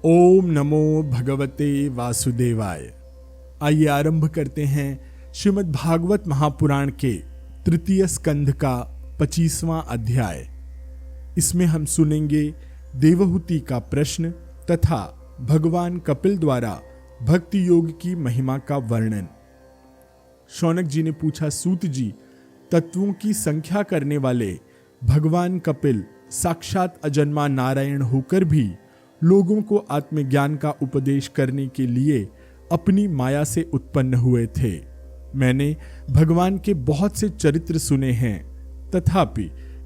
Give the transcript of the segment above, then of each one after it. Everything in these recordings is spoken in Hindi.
ओम नमो भगवते वासुदेवाय। आइए आरंभ करते हैं श्रीमद् भागवत महापुराण के तृतीय स्कंध का 25वां अध्याय। इसमें हम सुनेंगे देवहूति का प्रश्न तथा भगवान कपिल द्वारा भक्ति योग की महिमा का वर्णन। शौनक जी ने पूछा, सूत जी, तत्वों की संख्या करने वाले भगवान कपिल साक्षात अजन्मा नारायण होकर भी लोगों को आत्मज्ञान का उपदेश करने के लिए अपनी माया से उत्पन्न हुए थे। मैंने भगवान के बहुत से चरित्र सुने हैं, तथापि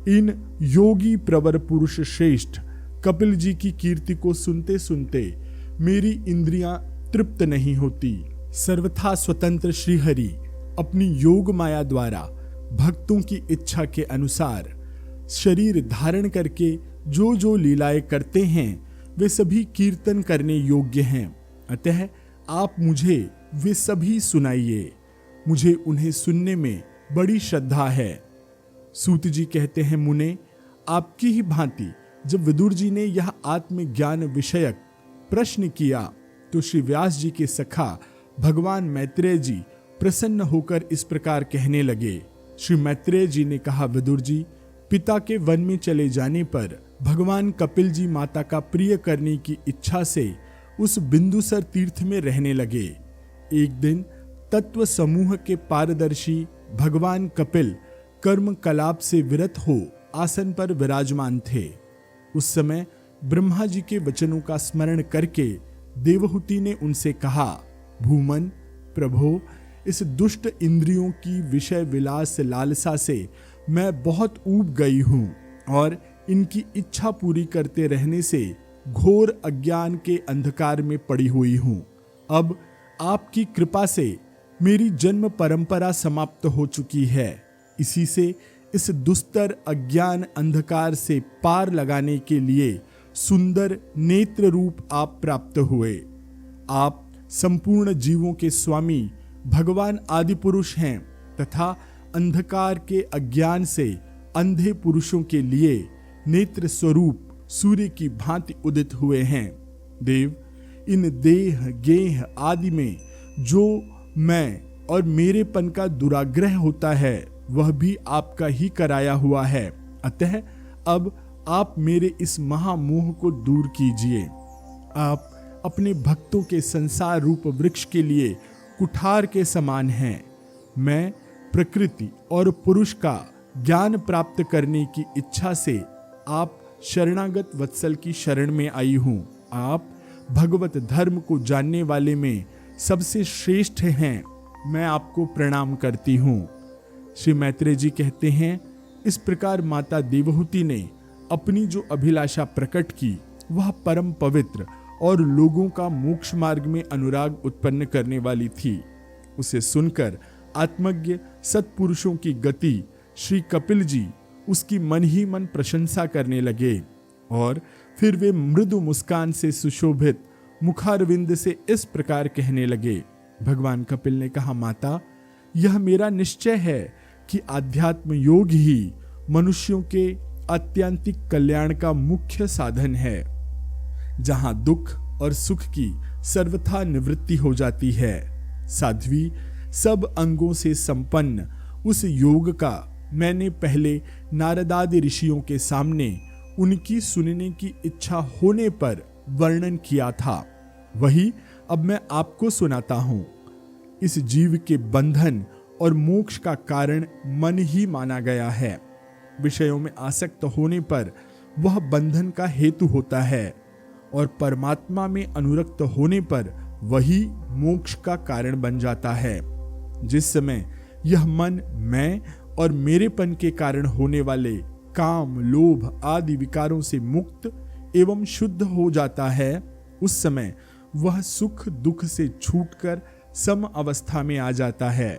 इन योगी प्रवर पुरुष श्रेष्ठ कपिल जी की कीर्ति को सुनते सुनते मेरी इंद्रियां तृप्त नहीं होती। सर्वथा स्वतंत्र श्रीहरि अपनी योग माया द्वारा भक्तों की इच्छा के अनुसार शरीर धारण करके जो जो लीलाएं करते हैं वे सभी कीर्तन करने योग्य हैं। अतः आप मुझे वे सभी सुनाइए, मुझे उन्हें सुनने में बड़ी श्रद्धा है। सूत जी कहते हैं, मुने, आपकी ही भांति जब विदुर जी ने यह आत्मज्ञान विषयक प्रश्न किया तो श्री व्यास जी के सखा भगवान मैत्रेय जी प्रसन्न होकर इस प्रकार कहने लगे। श्री मैत्रेय जी ने कहा, विदुर जी, पिता के वन में चले जाने पर भगवान कपिल जी माता का प्रिय करने की इच्छा से उस बिंदुसर तीर्थ में रहने लगे। एक दिन तत्व समूह के पारदर्शी भगवान कपिल कर्म कलाप से विरत हो आसन पर विराजमान थे। उस समय ब्रह्मा जी के वचनों का स्मरण करके देवहूति ने उनसे कहा, भूमन प्रभो, इस दुष्ट इंद्रियों की विषय विलास लालसा से मैं बहुत ऊब गई हूं और इनकी इच्छा पूरी करते रहने से घोर अज्ञान के अंधकार में पड़ी हुई हूं। अब आपकी कृपा से मेरी जन्म परंपरा समाप्त हो चुकी है। इसी से इस दुस्तर अज्ञान अंधकार से पार लगाने के लिए सुंदर नेत्र रूप आप प्राप्त हुए। आप संपूर्ण जीवों के स्वामी भगवान आदि पुरुष हैं तथा अंधकार के अज्ञान से अंधे पुरुषों के लिए नेत्र स्वरूप सूर्य की भांति उदित हुए हैं। देव, इन देह गेह आदि में जो मैं और मेरेपन का दुराग्रह होता है वह भी आपका ही कराया हुआ है। अतः अब आप मेरे इस महामोह को दूर कीजिए। आप अपने भक्तों के संसार रूप वृक्ष के लिए कुठार के समान हैं। मैं प्रकृति और पुरुष का ज्ञान प्राप्त करने की इच्छा से आप शरणागत वत्सल की शरण में आई हूं। आप भगवत धर्म को जानने वाले में सबसे श्रेष्ठ हैं। मैं आपको प्रणाम करती हूं। श्री मैत्रेय जी कहते हैं, इस प्रकार माता देवहूति ने अपनी जो अभिलाषा प्रकट की वह परम पवित्र और लोगों का मोक्ष मार्ग में अनुराग उत्पन्न करने वाली थी। उसे सुनकर आत्मज्ञ सत्पुरुषों की गति श्री कपिल जी उसकी मन ही मन प्रशंसा करने लगे और फिर वे मृदु मुस्कान से सुशोभित मुखारविंद से इस प्रकार कहने लगे। भगवान कपिल ने कहा, माता, यह मेरा निश्चय है कि आध्यात्म योग ही मनुष्यों के आत्यंतिक कल्याण का मुख्य साधन है, जहां दुख और सुख की सर्वथा निवृत्ति हो जाती है। साध्वी, सब अंगों से संपन्न उस योग का मैंने पहले नारदादि ऋषियों के सामने उनकी सुनने की इच्छा होने पर वर्णन किया था, वही अब मैं आपको सुनाता हूं। इस जीव के बंधन और मोक्ष का कारण मन ही माना गया है। विषयों में आसक्त होने पर वह बंधन का हेतु होता है और परमात्मा में अनुरक्त होने पर वही मोक्ष का कारण बन जाता है। जिस समय यह मन मैं और मेरेपन के कारण होने वाले काम, लोभ आदि विकारों से मुक्त एवं शुद्ध हो जाता है, उस समय वह सुख दुख से छूटकर सम अवस्था में आ जाता है।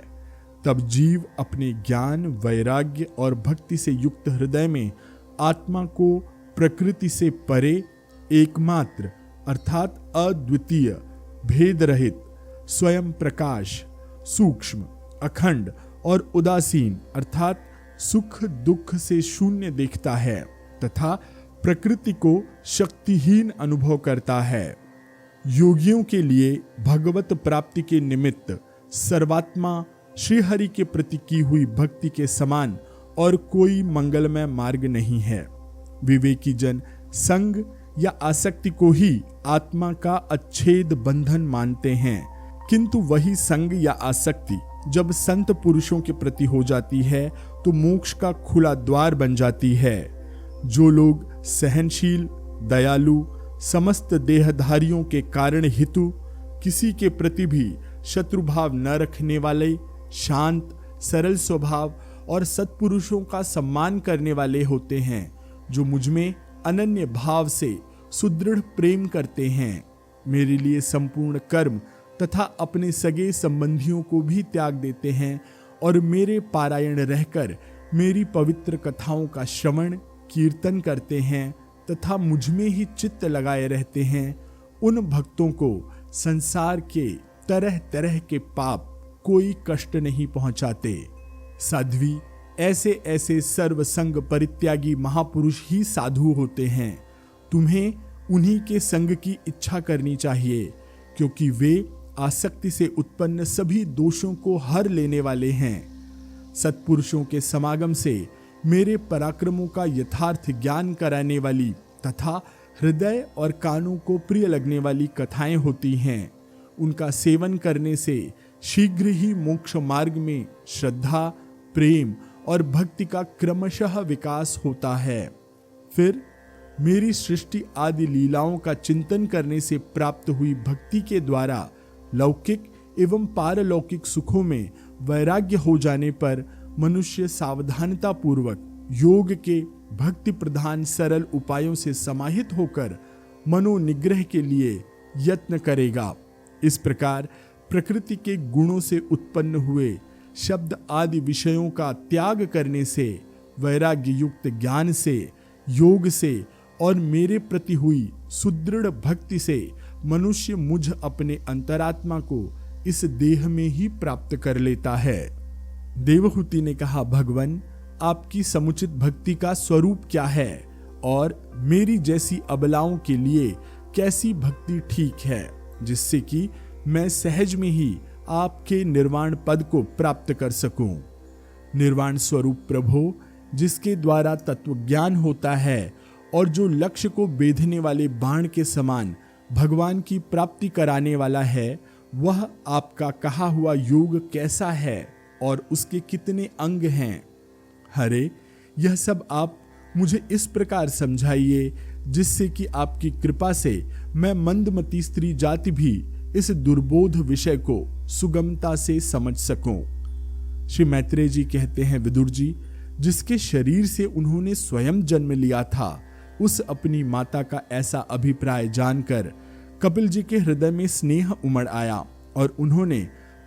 तब जीव अपने ज्ञान, वैराग्य और भक्ति से युक्त हृदय में आत्मा को प्रकृति से परे, एकमात्र अर्थात अद्वितीय, भेद रहित, स्वयं प्रकाश, सूक्ष्म, अखंड और उदासीन अर्थात सुख दुख से शून्य देखता है तथा प्रकृति को शक्तिहीन अनुभव करता है। योगियों के लिए भगवत प्राप्ति के निमित्त सर्वात्मा श्रीहरि के प्रति की हुई भक्ति के समान और कोई मंगलमय मार्ग नहीं है। विवेकी जन संग या आसक्ति को ही आत्मा का अच्छेद बंधन मानते हैं, किंतु वही संग या आसक्ति जब संत पुरुषों के प्रति हो जाती है तो मोक्ष का खुला द्वार बन जाती है। जो लोग सहनशील, दयालु, समस्त देहधारियों के कारण हेतु किसी के प्रति भी शत्रुभाव न रखने वाले, शांत, सरल स्वभाव और सत्पुरुषों का सम्मान करने वाले होते हैं, जो मुझ में अनन्य भाव से सुदृढ़ प्रेम करते हैं, मेरे लिए संपूर्ण कर्म तथा अपने सगे संबंधियों को भी त्याग देते हैं और मेरे पारायण रहकर मेरी पवित्र कथाओं का श्रवण कीर्तन करते हैं तथा मुझ में ही चित्त लगाए रहते हैं, उन भक्तों को संसार के तरह तरह के पाप कोई कष्ट नहीं पहुंचाते। साध्वी, ऐसे ऐसे सर्वसंग परित्यागी महापुरुष ही साधु होते हैं। तुम्हें उन्हीं के संग की इच्छा करनी चाहिए, क्योंकि वे आसक्ति से उत्पन्न सभी दोषों को हर लेने वाले हैं। सत्पुरुषों के समागम से मेरे पराक्रमों का यथार्थ ज्ञान कराने वाली तथा हृदय और कानों को प्रिय लगने वाली कथाएं होती हैं। उनका सेवन करने से शीघ्र ही मोक्ष मार्ग में श्रद्धा, प्रेम और भक्ति का क्रमशः विकास होता है। फिर मेरी सृष्टि आदि लीलाओं का चिंतन करने से प्राप्त हुई भक्ति के द्वारा लौकिक एवं पारलौकिक सुखों में वैराग्य हो जाने पर मनुष्य सावधानता पूर्वक योग के भक्ति प्रधान सरल उपायों से समाहित होकर मनोनिग्रह के लिए यत्न करेगा। इस प्रकार प्रकृति के गुणों से उत्पन्न हुए शब्द आदि विषयों का त्याग करने से, वैराग्य युक्त ज्ञान से, योग से और मेरे प्रति हुई सुदृढ़ भक्ति से मनुष्य मुझ अपने अंतरात्मा को इस देह में ही प्राप्त कर लेता है। देवहूति ने कहा, भगवान, आपकी समुचित भक्ति का स्वरूप क्या है और मेरी जैसी अबलाओं के लिए कैसी भक्ति ठीक है, जिससे कि मैं सहज में ही आपके निर्वाण पद को प्राप्त कर सकूं। निर्वाण स्वरूप प्रभु, जिसके द्वारा तत्व ज्ञान होता है और जो लक्ष्य को बेधने वाले बाण के समान भगवान की प्राप्ति कराने वाला है, वह आपका कहा हुआ योग कैसा है और उसके कितने अंग हैं। हरे, यह सब आप मुझे इस प्रकार समझाइए जिससे कि आपकी कृपा से मैं मंदमती स्त्री जाति भी इस दुर्बोध विषय को सुगमता से समझ सकूं। श्री मैत्रेय जी कहते हैं, विदुर जी, जिसके शरीर से उन्होंने स्वयं जन्म लिया था, उस अपनी माता का ऐसा अभिप्राय जानकर कपिल जी के हृदय में स्नेह उमड़ आया और उन्होंने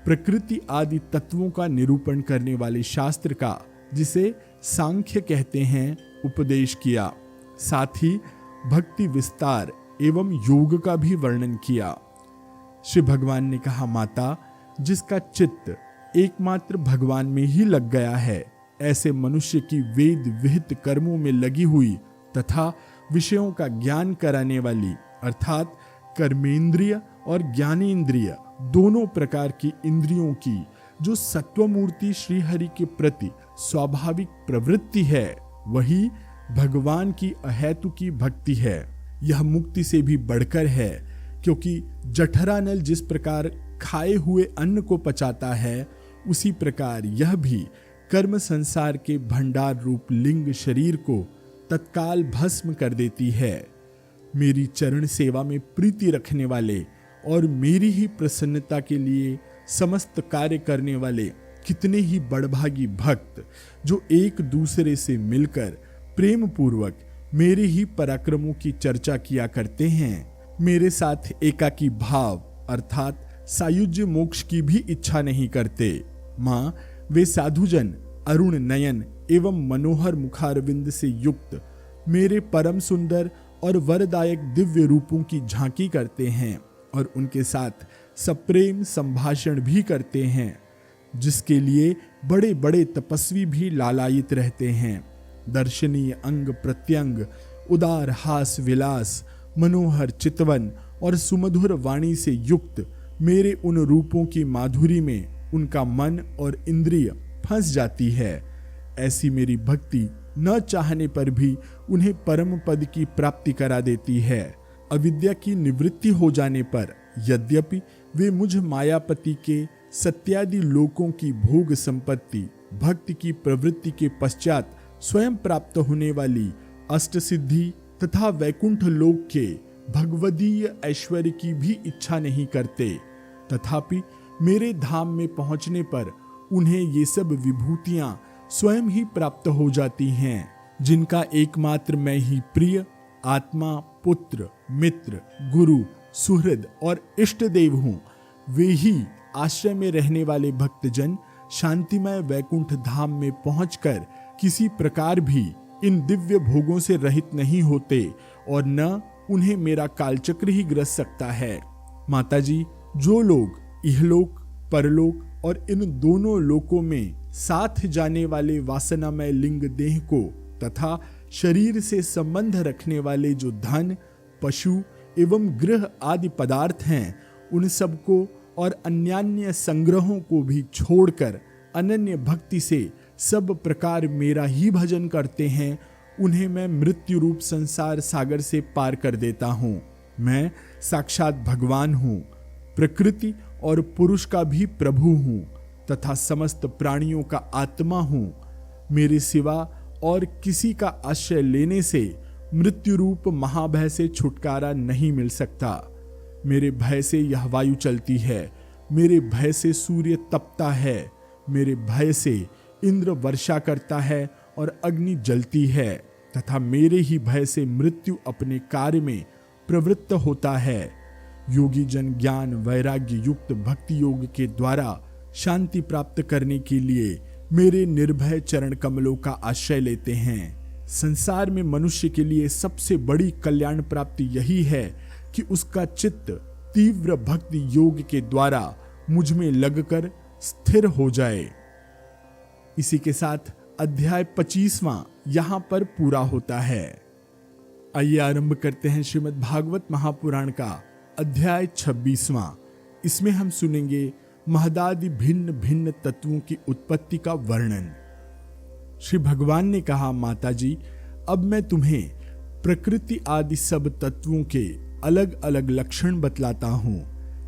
प्रकृति आदि तत्वों का निरूपण करने वाले शास्त्र का, जिसे सांख्य कहते हैं, उपदेश किया। साथ ही भक्ति विस्तार एवं योग का भी वर्णन किया। श्री भगवान ने कहा, माता, जिसका चित्त एकमात्र भगवान में ही लग गया है, ऐसे मनुष्य की वेद विहित कर्मों में लगी हुई तथा विषयों का ज्ञान कराने वाली अर्थात कर्मेंद्रिय और ज्ञानेंद्रिय दोनों प्रकार की इंद्रियों की जो सत्वमूर्ति श्रीहरि के प्रति स्वाभाविक प्रवृत्ति है, वही भगवान की अहेतुकी भक्ति है। यह मुक्ति से भी बढ़कर है, क्योंकि जठरानल जिस प्रकार खाए हुए अन्न को पचाता है, उसी प्रकार यह भी कर्म संसार के भंडार रूप लिंग शरीर को तत्काल भस्म कर देती है। मेरी चरण सेवा में प्रीति रखने वाले और मेरी ही प्रसन्नता के लिए समस्त कार्य करने वाले कितने ही बड़भागी भक्त, जो एक दूसरे से मिलकर प्रेम पूर्वक मेरे ही पराक्रमों की चर्चा किया करते हैं, मेरे साथ एकाकी भाव अर्थात सायुज्य मोक्ष की भी इच्छा नहीं करते। माँ, वे साधुजन अरुण नयन एवं मनोहर मुखारविंद से युक्त मेरे परम सुंदर और वरदायक दिव्य रूपों की झांकी करते हैं और उनके साथ सप्रेम संभाषण भी करते हैं, जिसके लिए बड़े बड़े तपस्वी भी लालायित रहते हैं। दर्शनीय अंग प्रत्यंग, उदार हास विलास, मनोहर चितवन और सुमधुर वाणी से युक्त मेरे उन रूपों की माधुरी में उनका मन और इंद्रिय फंस जाती है। ऐसी मेरी भक्ति न चाहने पर भी उन्हें परम पद की प्राप्ति करा देती है। अविद्या की निवृत्ति हो जाने पर यद्यपि वे मुझ मायापति के सत्यादि लोकों की भोग संपत्ति भक्ति की प्रवृत्ति के पश्चात स्वयं प्राप्त होने वाली अष्ट सिद्धि तथा वैकुंठ लोक के भगवदीय ऐश्वर्य की भी इच्छा नहीं करते, तथापि मेरे धाम में पहुंचने पर उन्हें ये सब विभूतियां स्वयं ही प्राप्त हो जाती हैं, जिनका एकमात्र मैं ही प्रिय आत्मा, पुत्र, मित्र, गुरु, सुहृद और इष्ट देव हूं। वे ही आश्रय में रहने वाले भक्तजन शांतिमय वैकुंठ धाम में पहुंचकर किसी प्रकार भी इन दिव्य भोगों से रहित नहीं होते और न उन्हें मेरा कालचक्र ही ग्रस सकता है। माताजी, जो लोग इहलोक, परलोक और इन दोनों लोकों में साथ जाने वाले वासनामय लिंग देह को तथा शरीर से संबंध रखने वाले जो धन, पशु एवं गृह आदि पदार्थ हैं, उन सबको और अन्यान्य संग्रहों को भी छोड़कर अनन्य भक्ति से सब प्रकार मेरा ही भजन करते हैं, उन्हें मैं मृत्यु रूप संसार सागर से पार कर देता हूँ। मैं साक्षात भगवान हूँ, प्रकृति और पुरुष का भी प्रभु हूँ तथा समस्त प्राणियों का आत्मा हूँ। मेरे सिवा और किसी का आश्रय लेने से मृत्यु रूप महाभय से छुटकारा नहीं मिल सकता। मेरे भय से यह वायु चलती है, मेरे भय से सूर्य तपता है, मेरे भय से इंद्र वर्षा करता है और अग्नि जलती है तथा मेरे ही भय से मृत्यु अपने कार्य में प्रवृत्त होता है। योगी जन ज्ञान वैराग्य युक्त भक्ति योग के द्वारा शांति प्राप्त करने के लिए मेरे निर्भय चरण कमलों का आश्रय लेते हैं। संसार में मनुष्य के लिए सबसे बड़ी कल्याण प्राप्ति यही है कि उसका चित्त तीव्र भक्ति योग के द्वारा मुझ में लगकर स्थिर हो जाए। इसी के साथ अध्याय 25वां यहां पर पूरा होता है। आइए आरंभ करते हैं श्रीमद् भागवत महापुराण का अध्याय 26वां। इसमें हम सुनेंगे महदादि भिन्न भिन्न तत्वों की उत्पत्ति का वर्णन। श्री भगवान ने कहा, माताजी, अब मैं तुम्हें प्रकृति आदि सब तत्वों के अलग अलग लक्षण बतलाता हूं।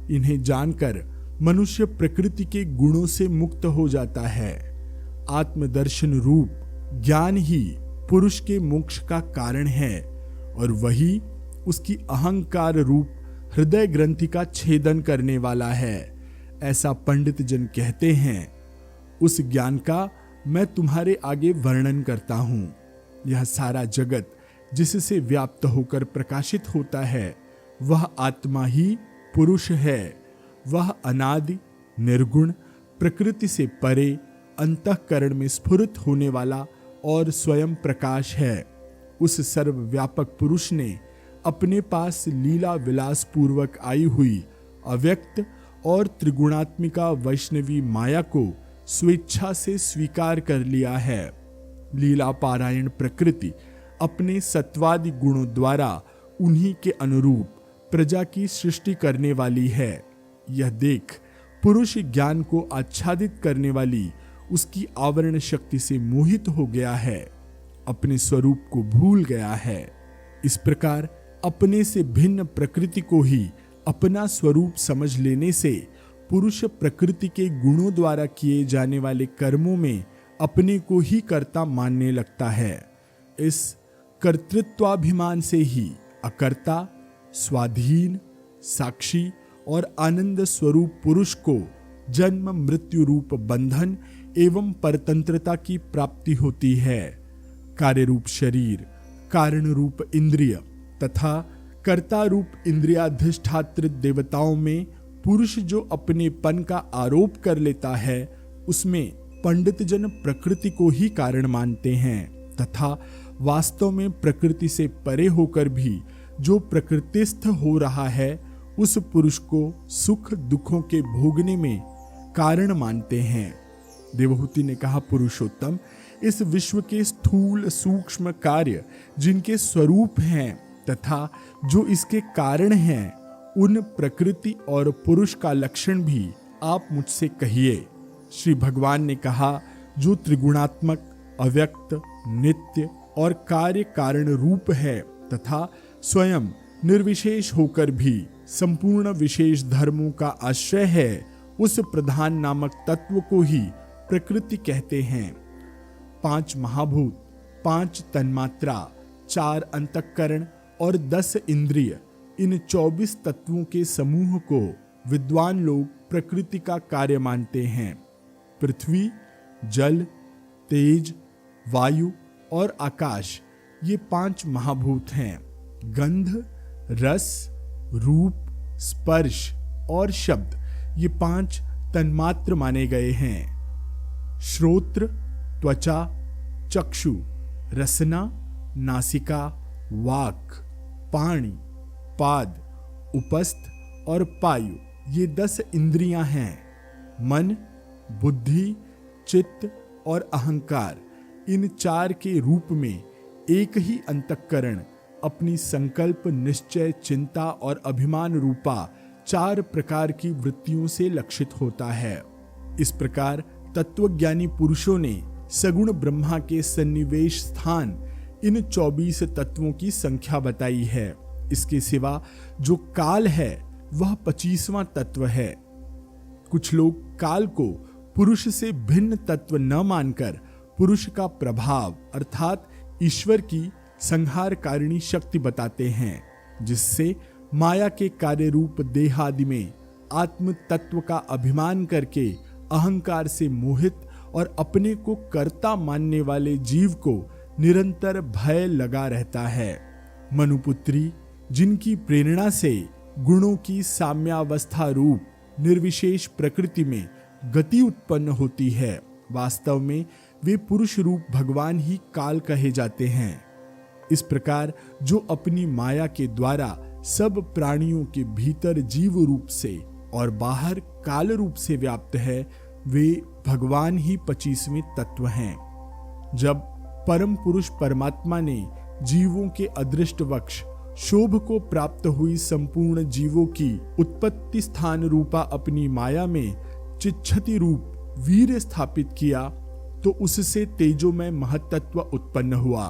इन्हें जानकर मनुष्य प्रकृति के गुणों से मुक्त हो जाता है। आत्मदर्शन रूप ज्ञान ही पुरुष के मोक्ष का कारण है और वही उसकी अहंकार रूप हृदय ग्रंथि का छेदन करने वाला है, ऐसा पंडित जन कहते हैं। उस ज्ञान का मैं तुम्हारे आगे वर्णन करता हूं। यह सारा जगत जिससे व्याप्त होकर प्रकाशित होता है, वह आत्मा ही पुरुष है। वह अनादि, निर्गुण, प्रकृति से परे, अंतःकरण में स्फुरित होने वाला और स्वयं प्रकाश है। उस सर्वव्यापक पुरुष ने अपने पास लीला विलास पूर्वक आई हुई अव्यक्त और त्रिगुणात्मिका वैष्णवी माया को स्वेच्छा से स्वीकार कर लिया है। लीला पारायण प्रकृति अपने सत्वादि गुणों द्वारा उन्हीं के अनुरूप प्रजा की सृष्टि करने वाली है। यह देख पुरुष ज्ञान को आच्छादित करने वाली उसकी आवरण शक्ति से मोहित हो गया है, अपने स्वरूप को भूल गया है। इस प्रकार अपने से भिन्न प्रकृति को ही अपना स्वरूप समझ लेने से पुरुष प्रकृति के गुणों द्वारा किए जाने वाले कर्मों में अपने को ही कर्ता मानने लगता है। इस कर्तृत्वाभिमान से ही अकर्ता, स्वाधीन, साक्षी और आनंद स्वरूप पुरुष को जन्म मृत्यु रूप बंधन एवं परतंत्रता की प्राप्ति होती है। कार्य रूप शरीर, कारण रूप इंद्रिय तथा कर्ता रूप इंद्रियाधिष्ठात्र देवताओं में पुरुष जो अपनेपन का आरोप कर लेता है, उसमें पंडित जन प्रकृति को ही कारण मानते हैं तथा वास्तव में प्रकृति से परे होकर भी जो प्रकृतिस्थ हो रहा है, उस पुरुष को सुख दुखों के भोगने में कारण मानते हैं। देवहूति ने कहा, पुरुषोत्तम, इस विश्व के स्थूल सूक्ष्म कार्य जिनके स्वरूप हैं तथा जो इसके कारण हैं, उन प्रकृति और पुरुष का लक्षण भी आप मुझसे कहिए। श्री भगवान ने कहा, जो त्रिगुणात्मक, अव्यक्त, नित्य और कार्य कारण रूप है तथा स्वयं निर्विशेष होकर भी संपूर्ण विशेष धर्मों का आश्रय है, उस प्रधान नामक तत्व को ही प्रकृति कहते हैं। 5 महाभूत, 5 तन्मात्रा, 4 अंतःकरण और 10 इंद्रिय, इन 24 तत्वों के समूह को विद्वान लोग प्रकृति का कार्य मानते हैं। पृथ्वी, जल, तेज, वायु और आकाश, ये 5 महाभूत हैं। गंध, रस, रूप, स्पर्श और शब्द, ये 5 तन्मात्र माने गए हैं। श्रोत्र, त्वचा, चक्षु, रसना, नासिका, वाक, पाणि, पाद, उपस्थ और पायु, ये 10 इंद्रियां हैं। मन, बुद्धि, चित्त और अहंकार, इन 4 के रूप में एक ही अंतःकरण अपनी संकल्प, निश्चय, चिंता और अभिमान रूपा 4 प्रकार की वृत्तियों से लक्षित होता है। इस प्रकार तत्वज्ञानी पुरुषों ने सगुण ब्रह्मा के सन्निवेश स्थान इन 24 तत्वों की संख्या बताई है। इसके सिवा जो काल है वह 25वां तत्व है। कुछ लोग काल को पुरुष से भिन्न तत्व न मानकर पुरुष का प्रभाव अर्थात ईश्वर की संहारकारिणी शक्ति बताते हैं, जिससे माया के कार्य रूप देहादि में आत्म तत्व का अभिमान करके अहंकार से मोहित और अपने को कर्ता मानने वाले जीव को निरंतर भय लगा रहता है। मनुपुत्री, जिनकी प्रेरणा से गुणों की साम्यावस्था रूप निर्विशेष प्रकृति में गति उत्पन्न होती है, वास्तव में वे पुरुष रूप भगवान ही काल कहे जाते हैं। इस प्रकार जो अपनी माया के द्वारा सब प्राणियों के भीतर जीव रूप से और बाहर काल रूप से व्याप्त है, वे भगवान ही 25वें तत्व हैं। जब परम पुरुष परमात्मा ने जीवों के अदृष्ट वक्ष शोभ को प्राप्त हुई संपूर्ण जीवों की उत्पत्ति स्थान रूपा अपनी माया में चिच्छति रूप वीर्य स्थापित किया, तो उससे तेजोमय महत्त्व उत्पन्न हुआ।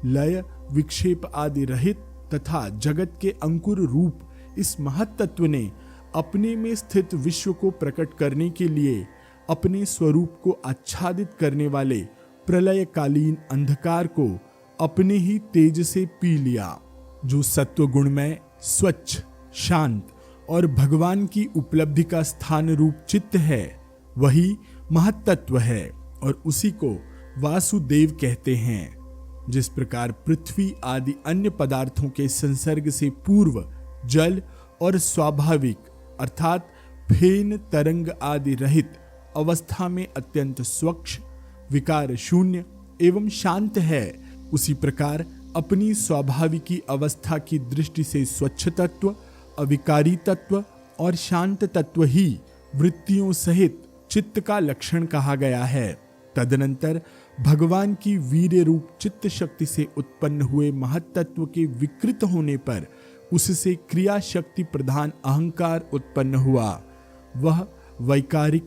लय, विक्षेप आदि रहित तथा जगत के अंकुर रूप इस महत्त्व ने अपने में स्थित विश्व को प्रकट करने के लिए अपने स्वरूप को आच्छादित करने वाले प्रलयकालीन अंधकार को अपने ही तेज से पी लिया। जो सत्व गुणमय, स्वच्छ, शांत और भगवान की उपलब्धि का स्थान रूप चित्त है, वही महत्त्व है और उसी को वासुदेव कहते हैं। जिस प्रकार पृथ्वी आदि अन्य पदार्थों के संसर्ग से पूर्व जल और स्वाभाविक अर्थात फेन, तरंग आदि रहित अवस्था में अत्यंत स्वच्छ, विकार शून्य एवं शांत है, उसी प्रकार अपनी स्वाभाविकी अवस्था की दृष्टि से स्वच्छ तत्व, अविकारी तत्व और शांत तत्व ही वृत्तियों सहित चित्त का लक्षण कहा गया है। तदनंतर भगवान की वीर्य रूप चित्त शक्ति से उत्पन्न हुए महत्त्व के विकृत होने पर उससे क्रिया शक्ति प्रधान अहंकार उत्पन्न हुआ। वह वैकारिक,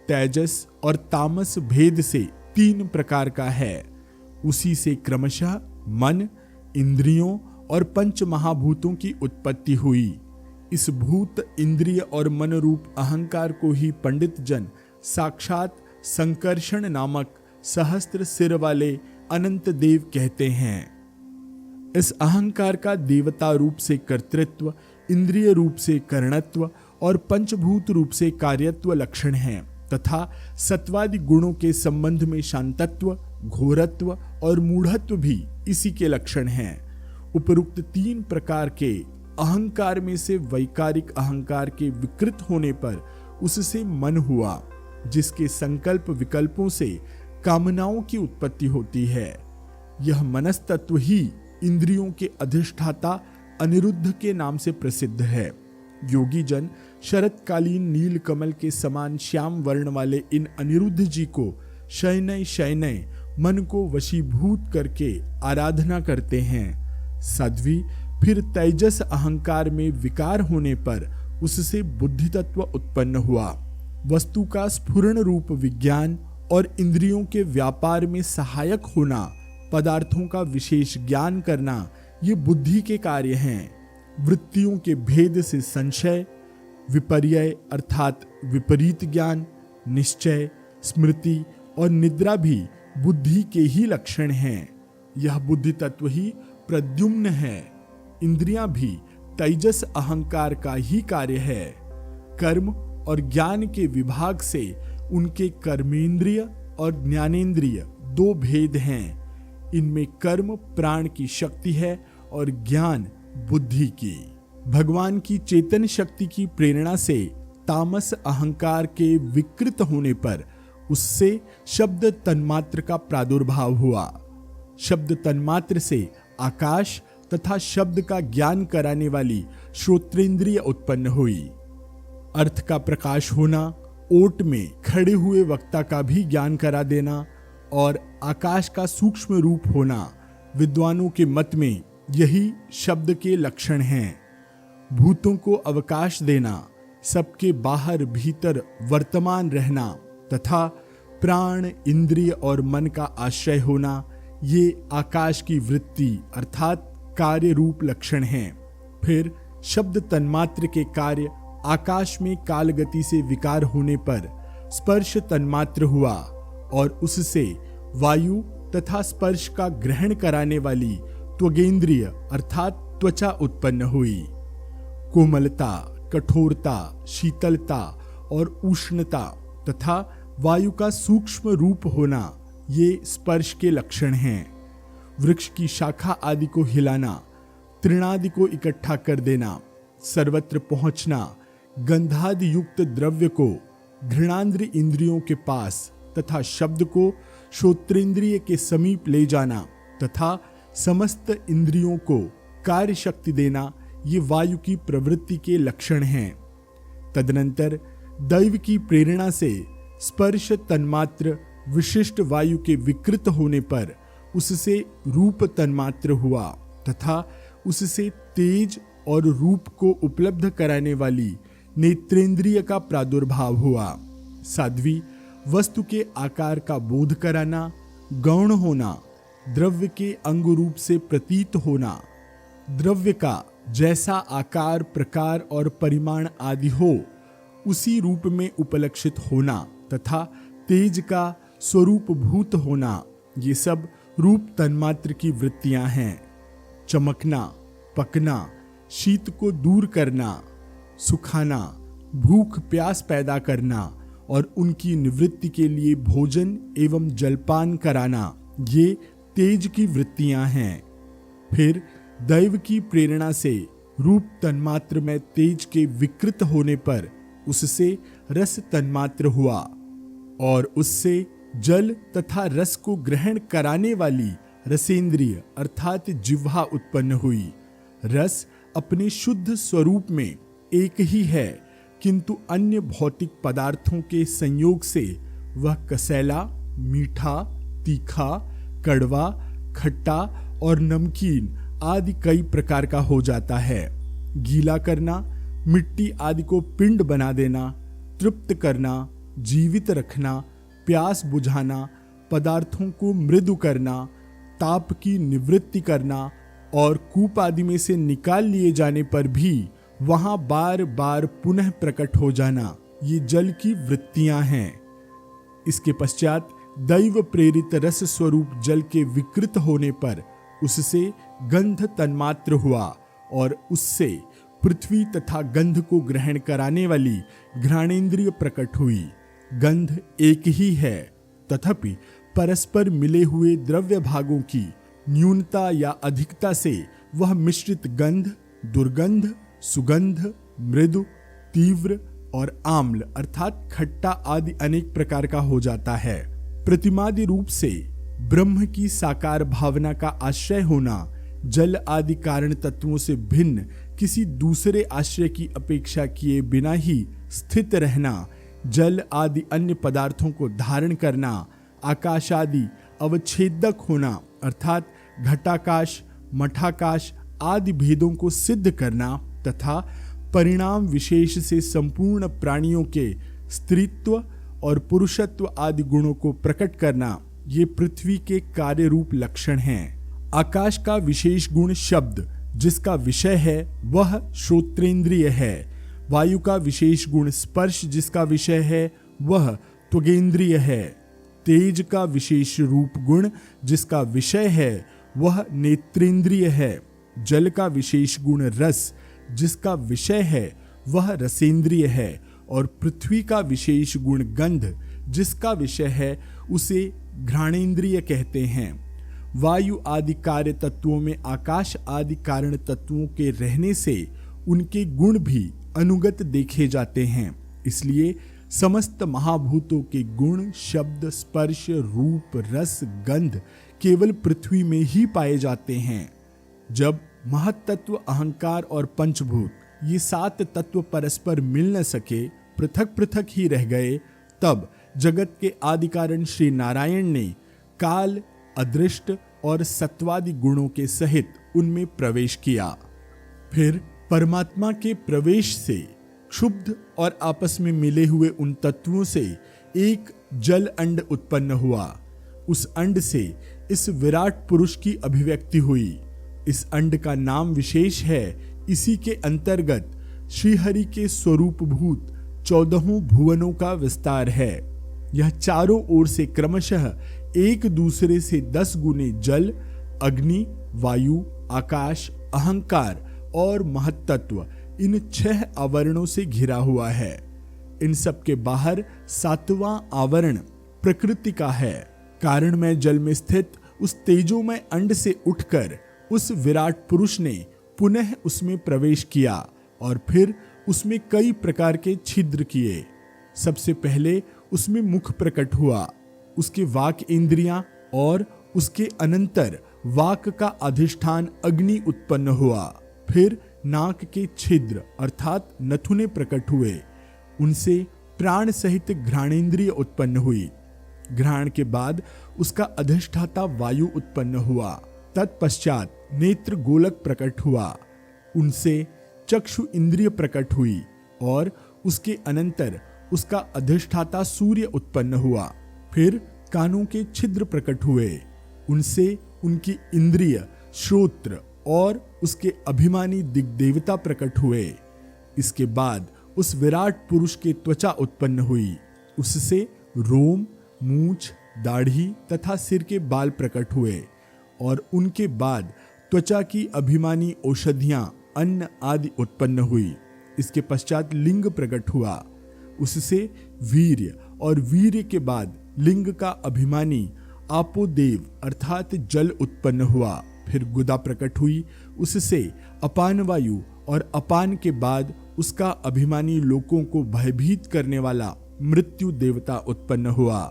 तेजस और तामस भेद से 3 प्रकार का है। उसी से क्रमशः मन, इंद्रियों और 5 महाभूतों की उत्पत्ति हुई। इस भूत, इंद्रिय और मन रूप अहंकार को ही पंडित जन साक्षात संकर्षण नामक सहस्त्र सिर वाले अनंत देव कहते हैं। इस अहंकार का देवता रूप से कर्तृत्व, इंद्रिय रूप से करणत्व और पंचभूत रूप से कार्यत्व लक्षण हैं तथा सत्वादि गुणों के संबंध में शांतत्व, घोरत्व और मूढ़त्व भी इसी के लक्षण हैं। उपरुक्त 3 प्रकार के अहंकार में से वैकारिक अहंकार के विकृत होने पर उससे मन हुआ, जिसके संकल्प विकल्पों से कामनाओं की उत्पत्ति होती है। यह मनस्तत्व ही इंद्रियों के अधिष्ठाता अनिरुद्ध के नाम से प्रसिद्ध है। योगी जन शरतकालीन नील कमल के समान श्याम वर्ण वाले इन अनिरुद्ध जी को शयनय शयनय मन को वशीभूत करके आराधना करते हैं। साध्वी, फिर तेजस अहंकार में विकार होने पर उससे बुद्धि तत्व उत्पन्न हुआ। वस्तु का स्फुरण रूप विज्ञान और इंद्रियों के व्यापार में सहायक होना, पदार्थों का विशेष ज्ञान करना, ये बुद्धि के कार्य हैं। वृत्तियों के भेद से संशय, विपर्यय अर्थात विपरीत ज्ञान, निश्चय, स्मृति और निद्रा भी बुद्धि के ही लक्षण हैं। यह बुद्धि तत्व ही प्रद्युम्न है। इंद्रियां भी तेजस अहंकार का ही कार्य है। कर्म और ज्ञान के विभाग से उनके कर्मेंद्रिय और ज्ञानेंद्रिय दो भेद हैं। इनमें कर्म प्राण की शक्ति है और ज्ञान बुद्धि की। भगवान की चेतन शक्ति की प्रेरणा से तामस अहंकार के विकृत होने पर उससे शब्द तन्मात्र का प्रादुर्भाव हुआ। शब्द तन्मात्र से आकाश तथा शब्द का ज्ञान कराने वाली श्रोत्रेंद्रिय उत्पन्न हुई। अर्थ का प्रकाश होना, ओट में खड़े हुए वक्ता का भी ज्ञान करा देना और आकाश का सूक्ष्म रूप होना, विद्वानों के मत में यही शब्द के लक्षण हैं। भूतों को अवकाश देना, सबके बाहर भीतर वर्तमान रहना तथा प्राण, इंद्रिय और मन का आश्रय होना, ये आकाश की वृत्ति अर्थात कार्य रूप लक्षण हैं। फिर शब्द तन्मात्र के कार्य आकाश में काल गति से विकार होने पर स्पर्श तन्मात्र हुआ और उससे वायु तथा स्पर्श का ग्रहण कराने वाली त्वगेंद्रिय अर्थात त्वचा उत्पन्न हुई। कोमलता, कठोरता, शीतलता और उष्णता तथा वायु का सूक्ष्म रूप होना, ये स्पर्श के लक्षण हैं। वृक्ष की शाखा आदि को हिलाना, तृणादि को इकट्ठा कर देना, सर्वत्र पहुंचना, गंधादि युक्त द्रव्य को घृणांद्र इंद्रियों के पास तथा शब्द को श्रोत्रेंद्रिय के समीप ले जाना तथा समस्त इंद्रियों को कार्य शक्ति देना, ये वायु की प्रवृत्ति के लक्षण हैं। तदनंतर दैव की प्रेरणा से स्पर्श तन्मात्र विशिष्ट वायु के विकृत होने पर उससे रूप तन्मात्र हुआ तथा उससे तेज और रूप को उपलब्ध कराने वाली नेत्रेंद्रिय का प्रादुर्भाव हुआ। साध्वी वस्तु के आकार का बोध कराना, गौण होना, द्रव्य के अंग रूप से प्रतीत होना, द्रव्य का जैसा आकार, प्रकार और परिमाण आदि हो उसी रूप में उपलक्षित होना तथा तेज का स्वरूप भूत होना, ये सब रूप तन्मात्र की वृत्तियां हैं। चमकना, पकना, शीत को दूर करना, सुखाना, भूख प्यास पैदा करना और उनकी निवृत्ति के लिए भोजन एवं जलपान कराना, ये तेज की वृत्तियां हैं। फिर दैव की प्रेरणा से रूप तन्मात्र में तेज के विकृत होने पर उससे रस तन्मात्र हुआ और उससे जल तथा रस को ग्रहण कराने वाली रसेंद्रिय अर्थात जिह्वा उत्पन्न हुई। रस अपने शुद्ध स्वरूप में एक ही है, किंतु अन्य भौतिक पदार्थों के संयोग से वह कसैला, मीठा, तीखा, कड़वा, खट्टा और नमकीन आदि कई प्रकार का हो जाता है। गीला करना, मिट्टी आदि को पिंड बना देना, तृप्त करना, जीवित रखना, प्यास बुझाना, पदार्थों को मृदु करना, ताप की निवृत्ति करना और कूप आदि में से निकाल लिए जाने पर भी वहां बार बार पुनः प्रकट हो जाना, ये जल की वृत्तियां हैं। इसके पश्चात दैव प्रेरित रस स्वरूप जल के विकृत होने पर उससे गंध तन्मात्र हुआ और उससे पृथ्वी तथा गंध को ग्रहण कराने वाली घ्राणेंद्रिय प्रकट हुई। गंध एक ही है, तथापि परस्पर मिले हुए द्रव्य भागों की न्यूनता या अधिकता से वह मिश्रित गंध, दुर्गंध, सुगंध, मृदु, तीव्र और आम्ल अर्थात खट्टा आदि अनेक प्रकार का हो जाता है। प्रतिमादि रूप से ब्रह्म की साकार भावना का आश्रय होना, जल आदि कारण तत्वों से भिन्न किसी दूसरे आश्रय की अपेक्षा किए बिना ही स्थित रहना, जल आदि अन्य पदार्थों को धारण करना, आकाश आदि अवच्छेदक होना अर्थात घटाकाश, मठाकाश आदि भेदों को सिद्ध करना तथा परिणाम विशेष से संपूर्ण प्राणियों के स्त्रीत्व और पुरुषत्व आदि गुणों को प्रकट करना, ये पृथ्वी के कार्य रूप लक्षण हैं। आकाश का विशेष गुण शब्द, जिसका विषय है वह श्रोत्रेंद्रिय है। वायु का विशेष गुण स्पर्श, जिसका विषय है वह त्वगेंद्रिय है। तेज का विशेष रूप गुण, जिसका विषय है वह नेत्रेंद्रिय है। जल का विशेष गुण रस, जिसका विषय है वह रसेंद्रिय है। और पृथ्वी का विशेष गुण गंध, जिसका विषय है उसे घ्राणेंद्रिय कहते हैं। वायु आदि कार्य तत्वों में आकाश आदि कारण तत्वों के रहने से उनके गुण भी अनुगत देखे जाते हैं। इसलिए समस्त महाभूतों के गुण शब्द स्पर्श रूप रस गंध केवल पृथ्वी में ही पाए जाते हैं। जब महत्तत्व अहंकार और पंचभूत, ये 7 तत्व परस्पर मिल न सके, पृथक पृथक ही रह गए, तब जगत के आदि कारण श्री नारायण ने काल अदृष्ट और सत्वादि गुणों के सहित उनमें प्रवेश किया। फिर परमात्मा के प्रवेश से क्षुब्ध और आपस में मिले हुए उन तत्वों से एक जल अंड उत्पन्न हुआ। उस अंड से इस विराट पुरुष की अभिव्यक्ति हुई। इस अंड का नाम विशेष है। इसी के अंतर्गत श्रीहरि के स्वरूपभूत 14 भुवनों का विस्तार है। यह चारों ओर से क्रमशः एक दूसरे से 10 गुने जल, अग्नि, वायु, आकाश, अहंकार और महत्तत्व, इन 6 आवरणों से घिरा हुआ है। इन सब के बाहर 7वां आवरण प्रकृति का है। कारणमय जल में स्थित उस तेजोमय अंड से उठकर उस विराट पुरुष ने पुनः उसमें प्रवेश किया और फिर उसमें कई प्रकार के छिद्र किए। सबसे पहले उसमें मुख प्रकट हुआ, उसके वाक इंद्रियां, और उसके अनंतर वाक का अधिष्ठान अग्नि उत्पन्न हुआ। फिर नाक के छिद्र अर्थात नथुने प्रकट हुए, उनसे प्राण सहित घ्राणेंद्रिय उत्पन्न हुई। घ्राण के बाद उसका अधिष्ठाता वायु उत्पन्न हुआ। तत्पश्चात नेत्र गोलक प्रकट हुआ, उनसे चक्षु इंद्रिय प्रकट हुई और उसके अनंतर उसका अधिष्ठाता सूर्य उत्पन्न हुआ। फिर कानों के छिद्र प्रकट हुए, उनसे उनकी इंद्रिय श्रोत्र और उसके अभिमानी दिग्देवता प्रकट हुए। इसके बाद उस विराट पुरुष के त्वचा उत्पन्न हुई, उससे रोम, मूछ, दाढ़ी तथा सिर के बाल प्रकट हुए और उनके बाद त्वचा की अभिमानी औषधियां, अन्न आदि उत्पन्न हुई। इसके पश्चात लिंग प्रकट हुआ, उससे वीर्य, और वीर्य के बाद लिंग का अभिमानी आपोदेव अर्थात जल उत्पन्न हुआ। फिर गुदा प्रकट हुई, उससे अपान वायु, और अपान के बाद उसका अभिमानी लोकों को भयभीत करने वाला मृत्यु देवता उत्पन्न हुआ।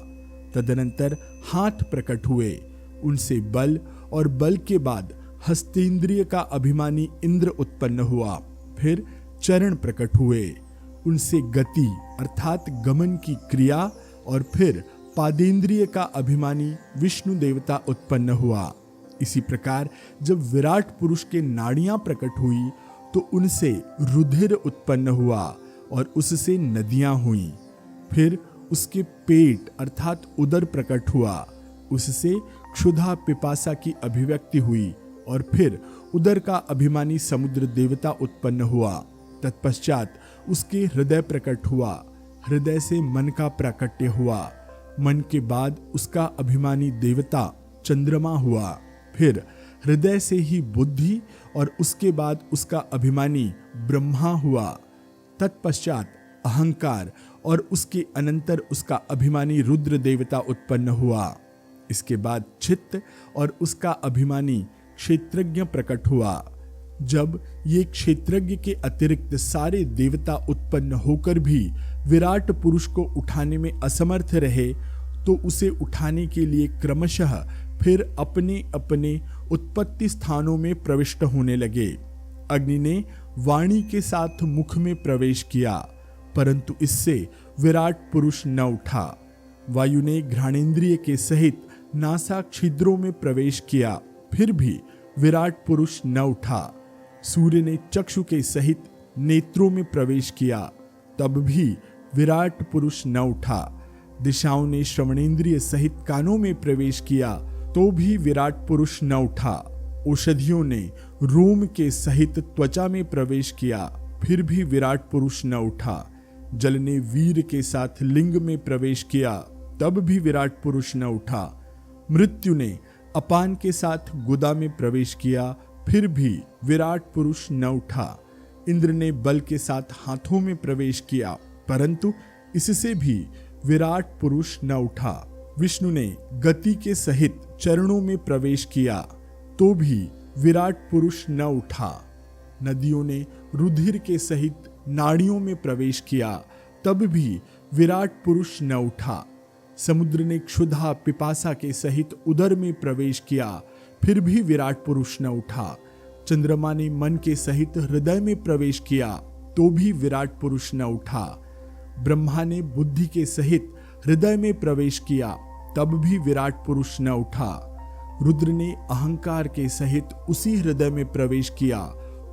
तदनंतर हाथ प्रकट हुए, उनसे बल, और बल के बाद हस्तेंद्रिय का अभिमानी इंद्र उत्पन्न हुआ। फिर चरण प्रकट हुए, उनसे गति अर्थात गमन की क्रिया, और फिर पादेंद्रिय का अभिमानी विष्णु देवता उत्पन्न हुआ। इसी प्रकार जब विराट पुरुष के नाड़ियां प्रकट हुई तो उनसे रुधिर उत्पन्न हुआ और उससे नदियां हुईं। फिर उसके पेट अर्थात उदर प्रकट हुआ, उससे क्षुधा पिपासा की अभिव्यक्ति हुई और फिर उदर का अभिमानी समुद्र देवता उत्पन्न हुआ। तत्पश्चात उसके हृदय प्रकट हुआ, हृदय से मन का प्राकट्य हुआ, मन के बाद उसका अभिमानी देवता चंद्रमा हुआ। फिर हृदय से ही बुद्धि और उसके बाद उसका अभिमानी ब्रह्मा हुआ। तत्पश्चात अहंकार और उसके अनंतर उसका अभिमानी रुद्र देवता उत्पन्न हुआ। इसके बाद चित्त और उसका अभिमानी क्षेत्रज्ञ प्रकट हुआ। जब ये क्षेत्रज्ञ के अतिरिक्त सारे देवता उत्पन्न होकर भी विराट पुरुष को उठाने में असमर्थ रहे तो उसे उठाने के लिए क्रमशः फिर अपने अपने उत्पत्ति स्थानों में प्रविष्ट होने लगे। अग्नि ने वाणी के साथ मुख में प्रवेश किया, परंतु इससे विराट पुरुष न उठा। वायु ने घ्राणेंद्रिय के सहित नासा छिद्रों में प्रवेश किया, फिर भी विराट पुरुष न उठा। सूर्य ने चक्षु के सहित नेत्रों में प्रवेश किया, तब भी विराट पुरुष न उठा। दिशाओं ने श्रवणेंद्रिय सहित कानों में प्रवेश किया, तो भी विराट पुरुष न उठा। औषधियों ने रोम के सहित त्वचा में प्रवेश किया, फिर भी विराट पुरुष न उठा। जल ने वीर के साथ लिंग में प्रवेश किया, तब भी विराट पुरुष न उठा। मृत्यु ने अपान के साथ गुदा में प्रवेश किया, फिर भी विराट पुरुष न उठा। इंद्र ने बल के साथ हाथों में प्रवेश किया, परंतु इससे भी विराट पुरुष न उठा। विष्णु ने गति के सहित चरणों में प्रवेश किया, तो भी विराट पुरुष न उठा। नदियों ने रुधिर के सहित नाड़ियों में प्रवेश किया, तब भी विराट पुरुष न उठा। समुद्र ने क्षुधा पिपासा के सहित उदर में प्रवेश किया, फिर भी विराट पुरुष न उठा। चंद्रमा ने मन के सहित हृदय में प्रवेश किया, तो भी विराट पुरुष न उठा। ब्रह्मा ने बुद्धि के सहित हृदय में प्रवेश किया, तब भी विराट पुरुष न उठा। रुद्र ने अहंकार के सहित उसी हृदय में प्रवेश किया,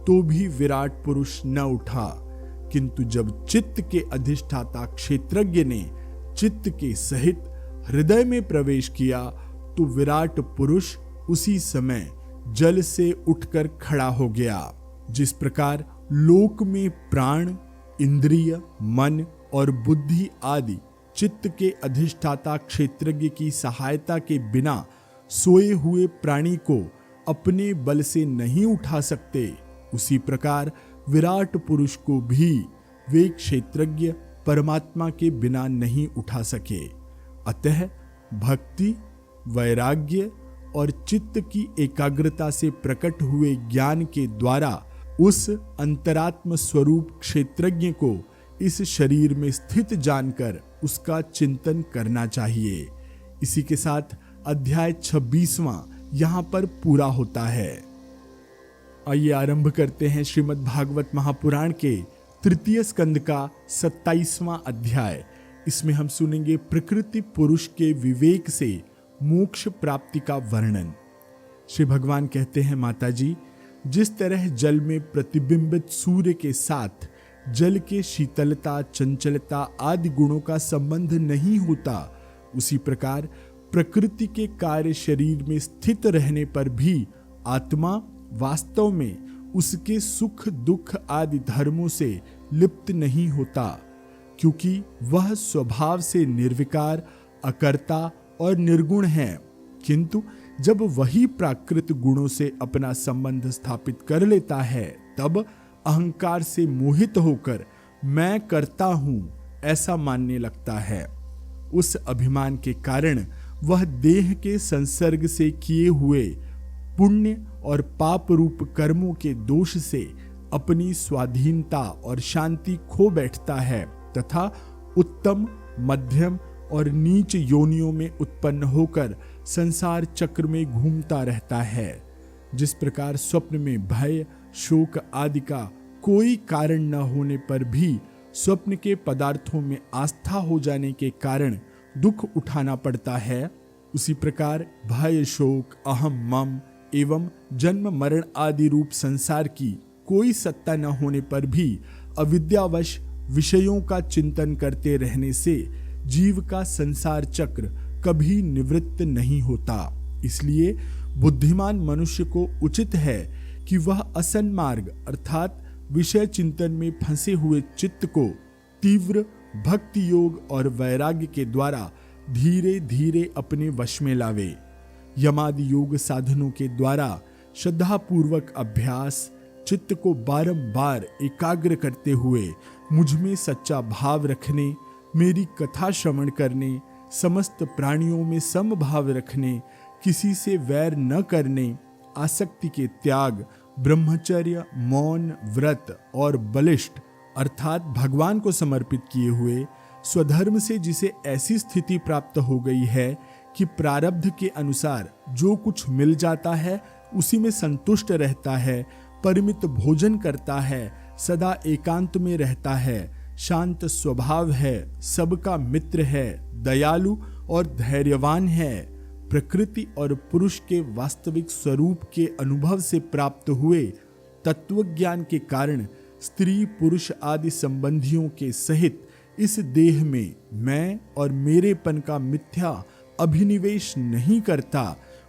तो भी विराट पुरुष न उठा। किंतु जब चित्त के अधिष्ठाता क्षेत्रज्ञ ने चित्त के सहित हृदय में प्रवेश किया, तो विराट पुरुष उसी समय जल से उठकर खड़ा हो गया। जिस प्रकार लोक में प्राण, इंद्रिय, मन और बुद्धि आदि चित्त के अधिष्ठाता क्षेत्रज्ञ की सहायता के बिना सोए हुए प्राणी को अपने बल से नहीं उठा सकते, उसी प्रकार विराट पुरुष को भी वे क्षेत्रज्ञ परमात्मा के बिना नहीं उठा सके। अतः भक्ति, वैराग्य और चित्त की एकाग्रता से प्रकट हुए ज्ञान के द्वारा उस अंतरात्म स्वरूप क्षेत्रज्ञ को इस शरीर में स्थित जानकर उसका चिंतन करना चाहिए। इसी के साथ अध्याय 26वां यहाँ पर पूरा होता है। आइए आरंभ करते हैं श्रीमद् भागवत महापुराण के तृतीय स्कंद का 27वां अध्याय। इसमें हम सुनेंगे प्रकृति पुरुष के विवेक से मोक्ष प्राप्ति का वर्णन। श्री भगवान कहते हैं, माता जी, जिस तरह जल में प्रतिबिंबित सूर्य के साथ जल के शीतलता, चंचलता आदि गुणों का संबंध नहीं होता, उसी प्रकार प्रकृति के कार्य शरीर में स्थित रहने पर भी आत्मा वास्तव में उसके सुख दुख आदि धर्मों से लिप्त नहीं होता, क्योंकि वह स्वभाव से निर्विकार, अकर्ता और निर्गुण है। किंतु जब वही प्राकृत गुणों से अपना संबंध स्थापित कर लेता है, तब अहंकार से मोहित होकर मैं करता हूं ऐसा मानने लगता है। उस अभिमान के कारण वह देह के संसर्ग से किए हुए पुण्य और पाप रूप कर्मों के दोष से अपनी स्वाधीनता और शांति खो बैठता है तथा उत्तम, मध्यम और नीच योनियों में उत्पन्न होकर संसार चक्र में घूमता रहता है। जिस प्रकार स्वप्न में भय, शोक आदि का कोई कारण न होने पर भी स्वप्न के पदार्थों में आस्था हो जाने के कारण दुख उठाना पड़ता है, उसी प्रकार भय, शोक, अहम, मम एवं जन्म मरण आदि रूप संसार की कोई सत्ता न होने पर भी अविद्यावश विषयों का चिंतन करते रहने से जीव का संसार चक्र कभी निवृत्त नहीं होता। इसलिए बुद्धिमान मनुष्य को उचित है कि वह असन्मार्ग अर्थात विषय चिंतन में फंसे हुए चित्त को तीव्र भक्ति योग और वैराग्य के द्वारा धीरे धीरे अपने वश में लावे। यमादि योग साधनों के द्वारा श्रद्धापूर्वक अभ्यास, चित्त को बारंबार एकाग्र करते हुए मुझ में सच्चा भाव रखने, मेरी कथा श्रवण करने, समस्त प्राणियों में समभाव रखने, किसी से वैर न करने, आसक्ति के त्याग, ब्रह्मचर्य, मौन, व्रत और बलिष्ठ अर्थात भगवान को समर्पित किए हुए स्वधर्म से जिसे ऐसी स्थिति प्राप्त हो गई है कि प्रारब्ध के अनुसार जो कुछ मिल जाता है उसी में संतुष्ट रहता है, परिमित भोजन करता है, सदा एकांत में रहता है, शांत स्वभाव है, सबका मित्र है, दयालु और धैर्यवान है, प्रकृति और पुरुष के वास्तविक स्वरूप के अनुभव से प्राप्त हुए तत्वज्ञान के कारण स्त्री पुरुष आदि संबंधियों के सहित इस देह में मैं और मेरेपन का मिथ्या अभिनिवेश नहीं करता,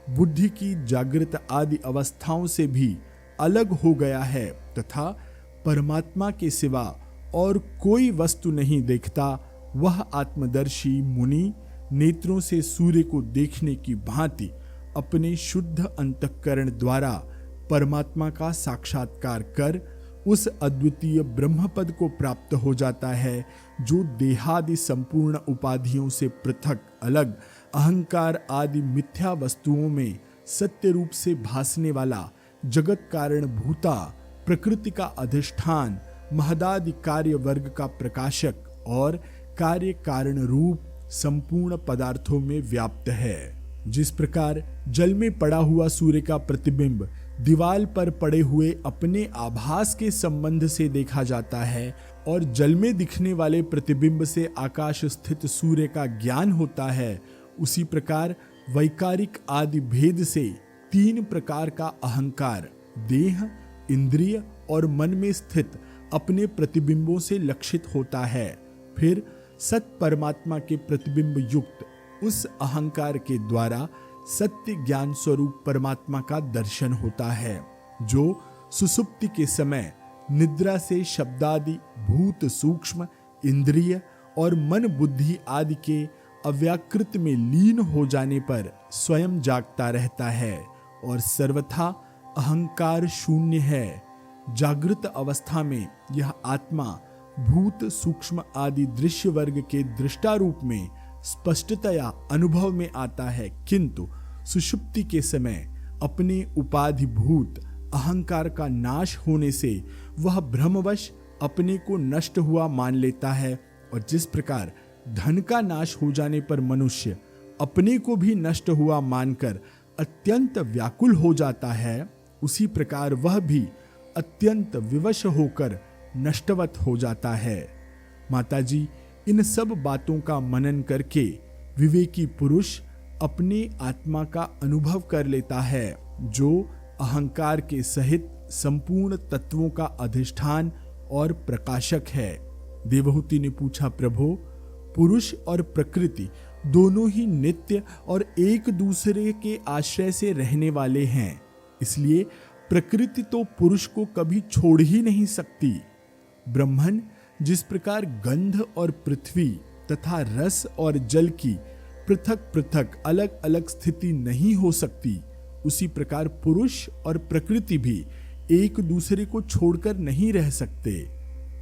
बुद्धि की जागृत आदि अवस्थाओं से भी अलग हो गया है तथा परमात्मा के सिवा और कोई वस्तु नहीं देखता, वह आत्मदर्शी मुनि नेत्रों से सूर्य को देखने की भांति अपने शुद्ध अंतःकरण द्वारा परमात्मा का साक्षात्कार कर उस अद्वितीय ब्रह्मपद को प्राप्त हो जाता है, जो देहादि संपूर्ण उपाधियों से पृथक अलग अहंकार आदि मिथ्या वस्तुओं में सत्य रूप से भासने वाला जगत कारण भूता प्रकृति का अधिष्ठान महदादि कार्य वर्ग का प्रकाशक और कार्य कारण रूप संपूर्ण पदार्थों में व्याप्त है। जिस प्रकार जल में पड़ा हुआ सूर्य का प्रतिबिंब दीवाल पर पड़े हुए अपने आभास के संबंध से देखा जाता है और जल में दिखने वाले प्रतिबिंब से आकाश स्थित सूर्य का ज्ञान होता है, उसी प्रकार वैकारिक आदि भेद से तीन प्रकार का अहंकार देह, इंद्रिय और मन में स्थित अपने प्रतिबिंबों से लक्षित होता है। फिर सत परमात्मा के प्रतिबिंब युक्त उस अहंकार के द्वारा सत्य ज्ञान स्वरूप परमात्मा का दर्शन होता है, जो सुसुप्ति के समय निद्रा से शब्दादि भूत सूक्ष्म इंद्रिय और मन बुद्धि आदि के अव्याकृत में लीन हो जाने पर स्वयं जागता रहता है और सर्वथा अहंकार शून्य है। जागृत अवस्था में यह आत्मा भूत सूक्ष्म आदि दृश्य वर्ग के दृष्टा रूप में स्पष्टतया अनुभव में आता है, किंतु सुषुप्ति के समय अपने उपाधिभूत अहंकार का नाश होने से वह भ्रमवश अपने को नष्ट हुआ मान लेता है। और जिस प्रकार धन का नाश हो जाने पर मनुष्य अपने को भी नष्ट हुआ मानकर अत्यंत व्याकुल हो जाता है, उसी प्रकार वह भी अत्यंत विवश होकर नष्टवत हो जाता है। माताजी, इन सब बातों का मनन करके विवेकी पुरुष अपने आत्मा का अनुभव कर लेता है, जो अहंकार के सहित संपूर्ण तत्वों का अधिष्ठान और प्रकाशक है। देवहूति ने पूछा, प्रभु, पुरुष और प्रकृति दोनों ही नित्य और एक दूसरे के आश्रय से रहने वाले हैं, इसलिए प्रकृति तो पुरुष को कभी छोड़ ही नहीं सकती। ब्रह्मन जिस प्रकार गंध और पृथ्वी तथा रस और जल की पृथक पृथक अलग अलग स्थिति नहीं हो सकती, उसी प्रकार पुरुष और प्रकृति भी एक दूसरे को छोड़कर नहीं रह सकते।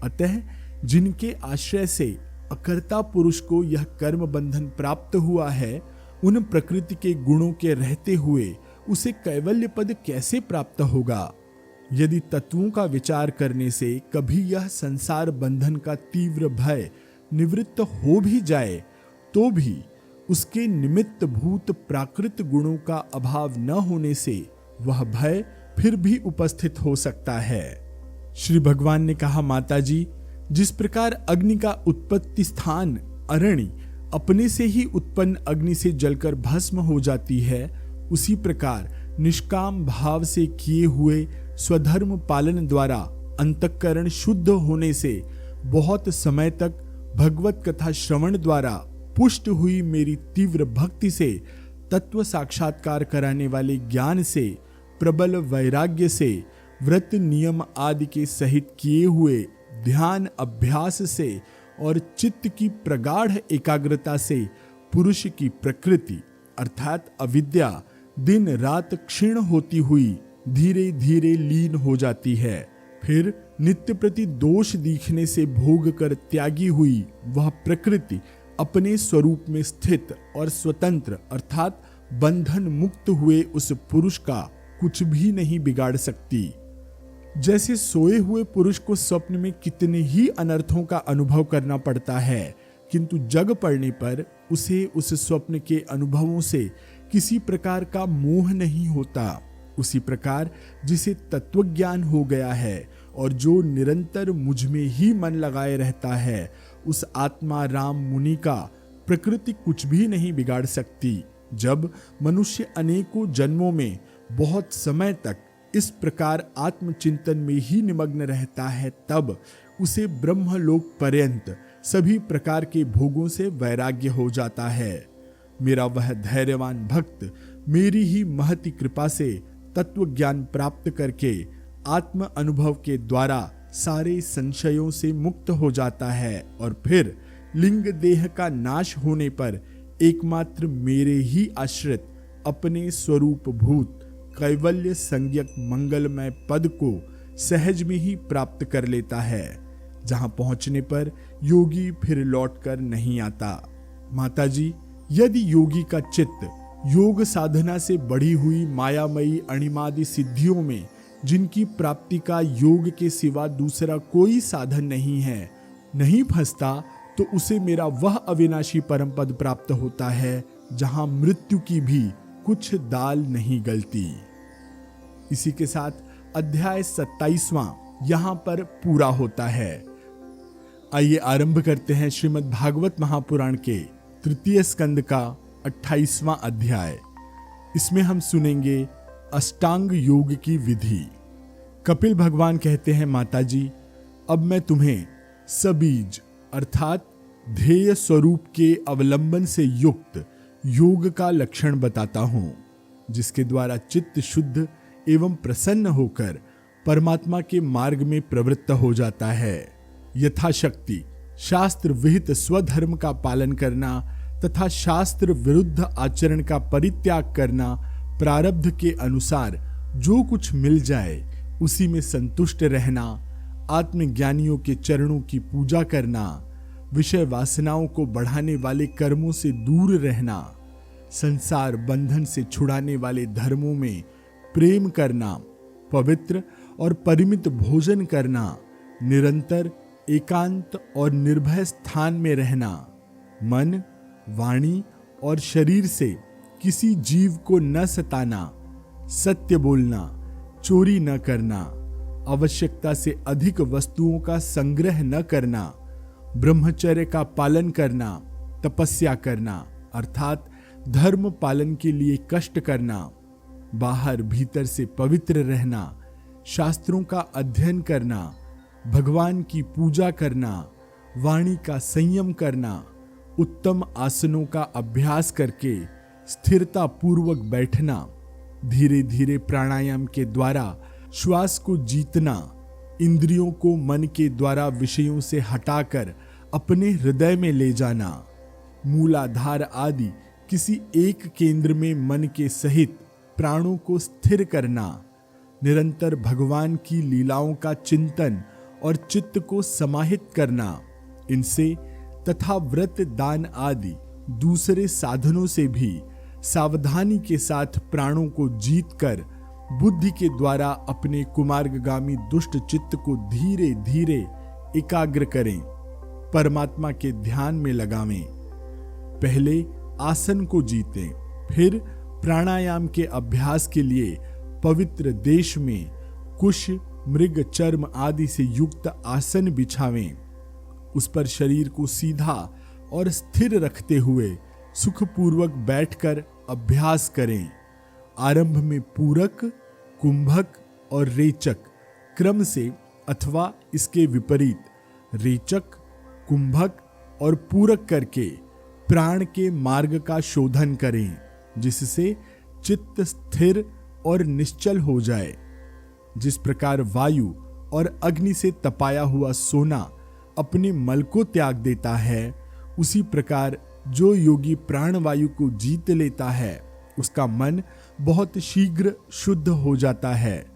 अतः जिनके आश्रय से अकर्ता पुरुष को यह कर्म बंधन प्राप्त हुआ है, उन प्रकृति के गुणों के रहते हुए उसे कैवल्य पद कैसे प्राप्त होगा? यदि तत्वों का विचार करने से कभी यह संसार बंधन का तीव्र भय निवृत्त हो भी जाए, तो भी उसके निमित्त भूत प्राकृत गुणों का अभाव न होने से वह भय फिर भी उपस्थित हो सकता है। श्री भगवान ने कहा, माताजी, जिस प्रकार अग्नि का उत्पत्ति स्थान अरणि अपने से ही उत्पन्न अग्नि से जलकर भस्म हो जाती है, उसी प्रकार निष्काम भाव से किए हुए स्वधर्म पालन द्वारा अंतःकरण शुद्ध होने से बहुत समय तक भगवत कथा श्रवण द्वारा पुष्ट हुई मेरी तीव्र भक्ति से, तत्व साक्षात्कार कराने वाले ज्ञान से, प्रबल वैराग्य से, व्रत नियम आदि के सहित किए हुए ध्यान अभ्यास से और चित्त की प्रगाढ़ एकाग्रता से पुरुष की प्रकृति अर्थात अविद्या दिन रात क्षीण होती हुई धीरे धीरे लीन हो जाती है। फिर नित्य प्रति दोष दिखने से भोग कर त्यागी हुई वह प्रकृति अपने स्वरूप में स्थित और स्वतंत्र अर्थात बंधन मुक्त हुए उस पुरुष का कुछ भी नहीं बिगाड़ सकती। जैसे सोए हुए पुरुष को स्वप्न में कितने ही अनर्थों का अनुभव करना पड़ता है, किंतु जग पड़ने पर उसे उस स्वप्न के अनुभवों से किसी प्रकार का मोह नहीं होता, उसी प्रकार जिसे तत्वज्ञान हो गया है और जो निरंतर मुझ में ही मन लगाए रहता है, उस आत्मा राम मुनि का प्रकृति कुछ भी नहीं बिगाड़ सकती। जब मनुष्य अनेकों जन्मों में बहुत समय तक इस प्रकार आत्मचिंतन में ही निमग्न रहता है, तब उसे ब्रह्मलोक पर्यंत सभी प्रकार के भोगों से वैराग्य हो जाता है। मेरा वह धैर्यवान भक्त मेरी ही महती कृपा से तत्व ज्ञान प्राप्त करके आत्म अनुभव के द्वारा सारे संशयों से मुक्त हो जाता है और फिर लिंग देह का नाश होने पर एकमात्र मेरे ही आश्रित अपने स्वरूप भूत कैवल्य संज्ञक मंगलमय पद को सहज में ही प्राप्त कर लेता है, जहां पहुंचने पर योगी फिर लौटकर नहीं आता। माताजी, यदि योगी का चित्त योग साधना से बढ़ी हुई मायामयी अणिमादि सिद्धियों में, जिनकी प्राप्ति का योग के सिवा दूसरा कोई साधन नहीं है, नहीं फंसता, तो उसे मेरा वह अविनाशी परम पद प्राप्त होता है जहां मृत्यु की भी कुछ दाल नहीं गलती। इसी के साथ अध्याय 27वां यहां पर पूरा होता है। आइए आरंभ करते हैं श्रीमद् भागवत महापुराण के तृतीय स्कंद का 28वां अध्याय। इसमें हम सुनेंगे अष्टांग योग की विधि। कपिल भगवान कहते हैं, माताजी, अब मैं तुम्हें सबीज अर्थात ध्येय स्वरूप के अवलंबन से युक्त योग का लक्षण बताता हूं, जिसके द्वारा चित्त शुद्ध एवं प्रसन्न होकर परमात्मा के मार्ग में प्रवृत्त हो जाता है। यथाशक्ति शास्त्र विहित स्वधर्म का पालन करना तथा शास्त्र विरुद्ध आचरण का परित्याग करना, प्रारब्ध के अनुसार जो कुछ मिल जाए उसी में संतुष्ट रहना, आत्मज्ञानियों के चरणों की पूजा करना, विषय वासनाओं को बढ़ाने वाले कर्मों से दूर रहना, संसार बंधन से छुड़ाने वाले धर्मों में प्रेम करना, पवित्र और परिमित भोजन करना, निरंतर एकांत और निर्भय स्थान में रहना, मन, वाणी और शरीर से किसी जीव को न सताना, सत्य बोलना, चोरी न करना, आवश्यकता से अधिक वस्तुओं का संग्रह न करना, ब्रह्मचर्य का पालन करना, तपस्या करना अर्थात धर्म पालन के लिए कष्ट करना, बाहर भीतर से पवित्र रहना, शास्त्रों का अध्ययन करना, भगवान की पूजा करना, वाणी का संयम करना, उत्तम आसनों का अभ्यास करके स्थिरता पूर्वक बैठना, धीरे धीरे प्राणायाम के द्वारा श्वास को जीतना, इंद्रियों को मन के द्वारा विषयों से हटाकर अपने हृदय में ले जाना, मूलाधार आदि किसी एक केंद्र में मन के सहित प्राणों को स्थिर करना, निरंतर भगवान की लीलाओं का चिंतन और चित्त को समाहित करना, इनसे तथा व्रत दान आदि दूसरे साधनों से भी सावधानी के साथ प्राणों को जीतकर बुद्धि के द्वारा अपने कुमार्गगामी दुष्ट चित्त को धीरे धीरे एकाग्र करें, परमात्मा के ध्यान में लगावें। पहले आसन को जीतें, फिर प्राणायाम के अभ्यास के लिए पवित्र देश में कुश, मृग चर्म आदि से युक्त आसन बिछावें। उस पर शरीर को सीधा और स्थिर रखते हुए सुखपूर्वक बैठकर अभ्यास करें। आरंभ में पूरक, कुंभक और रेचक क्रम से अथवा इसके विपरीत रेचक, कुंभक और पूरक करके प्राण के मार्ग का शोधन करें, जिससे चित्त स्थिर और निश्चल हो जाए। जिस प्रकार वायु और अग्नि से तपाया हुआ सोना अपने मल को त्याग देता है, उसी प्रकार जो योगी प्राणवायु को जीत लेता है, उसका मन बहुत शीघ्र शुद्ध हो जाता है।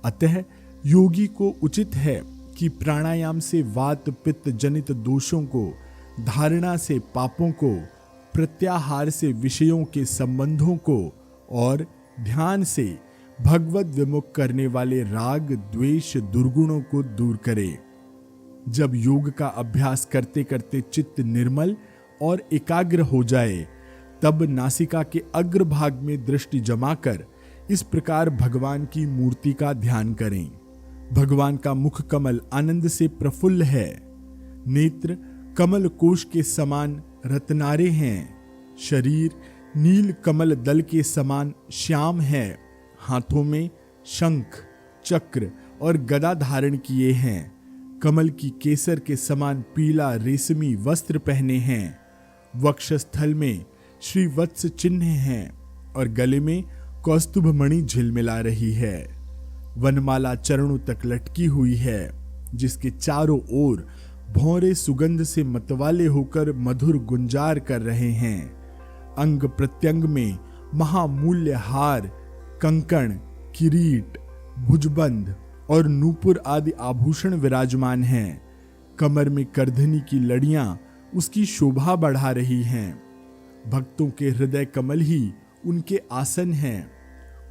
अतः योगी को उचित है कि प्राणायाम से वात पित्त जनित दोषों को, धारणा से पापों को, प्रत्याहार से विषयों के संबंधों को और ध्यान से भगवत विमुख करने वाले राग द्वेष दुर्गुणों को दूर करे। जब योग का अभ्यास करते करते चित्त निर्मल और एकाग्र हो जाए, तब नासिका के अग्रभाग में दृष्टि जमाकर इस प्रकार भगवान की मूर्ति का ध्यान करें। भगवान का मुख कमल आनंद से प्रफुल्ल है, नेत्र कमल कोश के समान रत्नारे हैं, शरीर नील कमल दल के समान श्याम है, हाथों में शंख, चक्र और गदा धारण किए हैं। कमल की केसर के समान पीला रेशमी वस्त्र पहने हैं। वक्षस्थल में श्री वत्स चिन्ह हैं और गले में कौस्तुभ मणि झिलमिला रही है। वनमाला चरणों तक लटकी हुई है, जिसके चारों ओर भौरे सुगंध से मतवाले होकर मधुर गुंजार कर रहे हैं। अंग प्रत्यंग में महामूल्य हार, कंकण, किरीट, भुजबंद और नूपुर आदि आभूषण विराजमान हैं। कमर में करधनी की लड़ियां उसकी शोभा बढ़ा रही हैं। भक्तों के हृदय कमल ही उनके आसन हैं।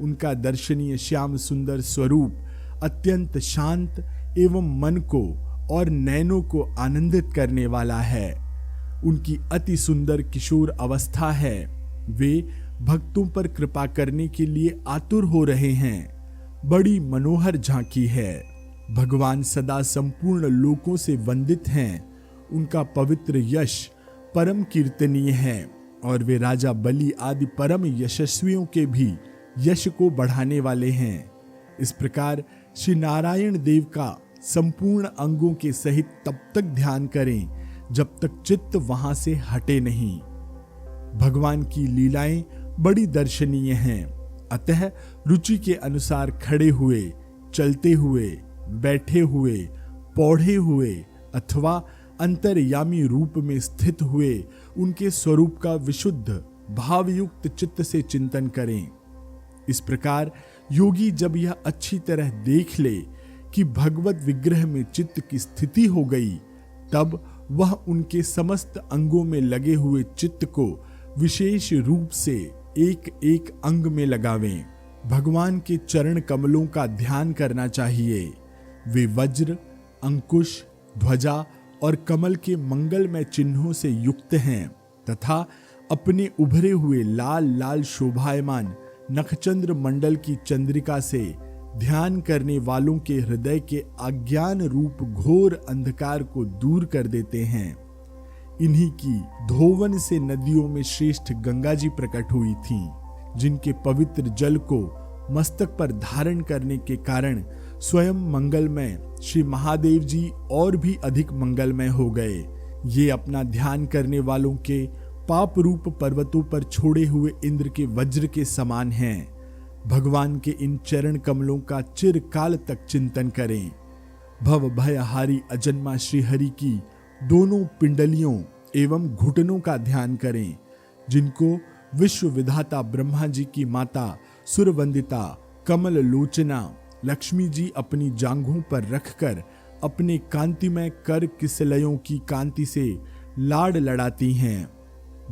उनका दर्शनीय श्याम सुंदर स्वरूप अत्यंत शांत एवं मन को और नैनों को आनंदित करने वाला है। उनकी अति सुंदर किशोर अवस्था है। वे भक्तों पर कृपा करने के लिए आतुर हो रहे हैं। बड़ी मनोहर झांकी है। भगवान सदा संपूर्ण लोकों से वंदित हैं। उनका पवित्र यश परम कीर्तनीय है और वे राजा बलि आदि परम यशस्वियों के भी यश को बढ़ाने वाले हैं। इस प्रकार श्री नारायण देव का संपूर्ण अंगों के सहित तब तक ध्यान करें जब तक चित्त वहां से हटे नहीं। भगवान की लीलाएं बड़ी दर्शनीय हैं, अतः रुचि के अनुसार खड़े हुए, चलते हुए, बैठे हुए, पौढ़े हुए अथवा अंतर्यामी रूप में स्थित हुए उनके स्वरूप का विशुद्ध भावयुक्त चित्त से चिंतन करें। इस प्रकार योगी जब यह अच्छी तरह देख ले कि भगवत विग्रह में चित्त की स्थिति हो गई, तब वह उनके समस्त अंगों में लगे हुए चित्त को विशेष रूप से एक एक अंग में लगावें। भगवान के चरण कमलों का ध्यान करना चाहिए। वे वज्र, अंकुश, ध्वजा और कमल के मंगलमय चिन्हों से युक्त हैं तथा अपने उभरे हुए लाल लाल शोभायमान नखचंद्र मंडल की चंद्रिका से ध्यान करने वालों के हृदय के अज्ञान रूप घोर अंधकार को दूर कर देते हैं। इन्हीं की धोवन से नदियों में श्रेष्ठ गंगा जी प्रकट हुई थीं, जिनके पवित्र जल को मस्तक पर धारण करने के कारण स्वयं मंगलमय श्री महादेव जी और भी अधिक मंगलमय हो गए। ये अपना ध्यान करने वालों के पाप रूप पर्वतों पर छोड़े हुए इंद्र के वज्र के समान हैं। भगवान के इन चरण कमलों का चिरकाल तक चिंतन करें। भव भयहारी अजन्मा श्रीहरि की दोनों पिंडलियों एवं घुटनों का ध्यान करें, जिनको विश्व विधाता ब्रह्मा जी की माता सुरवंदिता कमल लोचना लक्ष्मी जी अपनी जांघों पर रखकर अपने कांतिमय कर किसलयों की कांति से लाड लड़ाती हैं।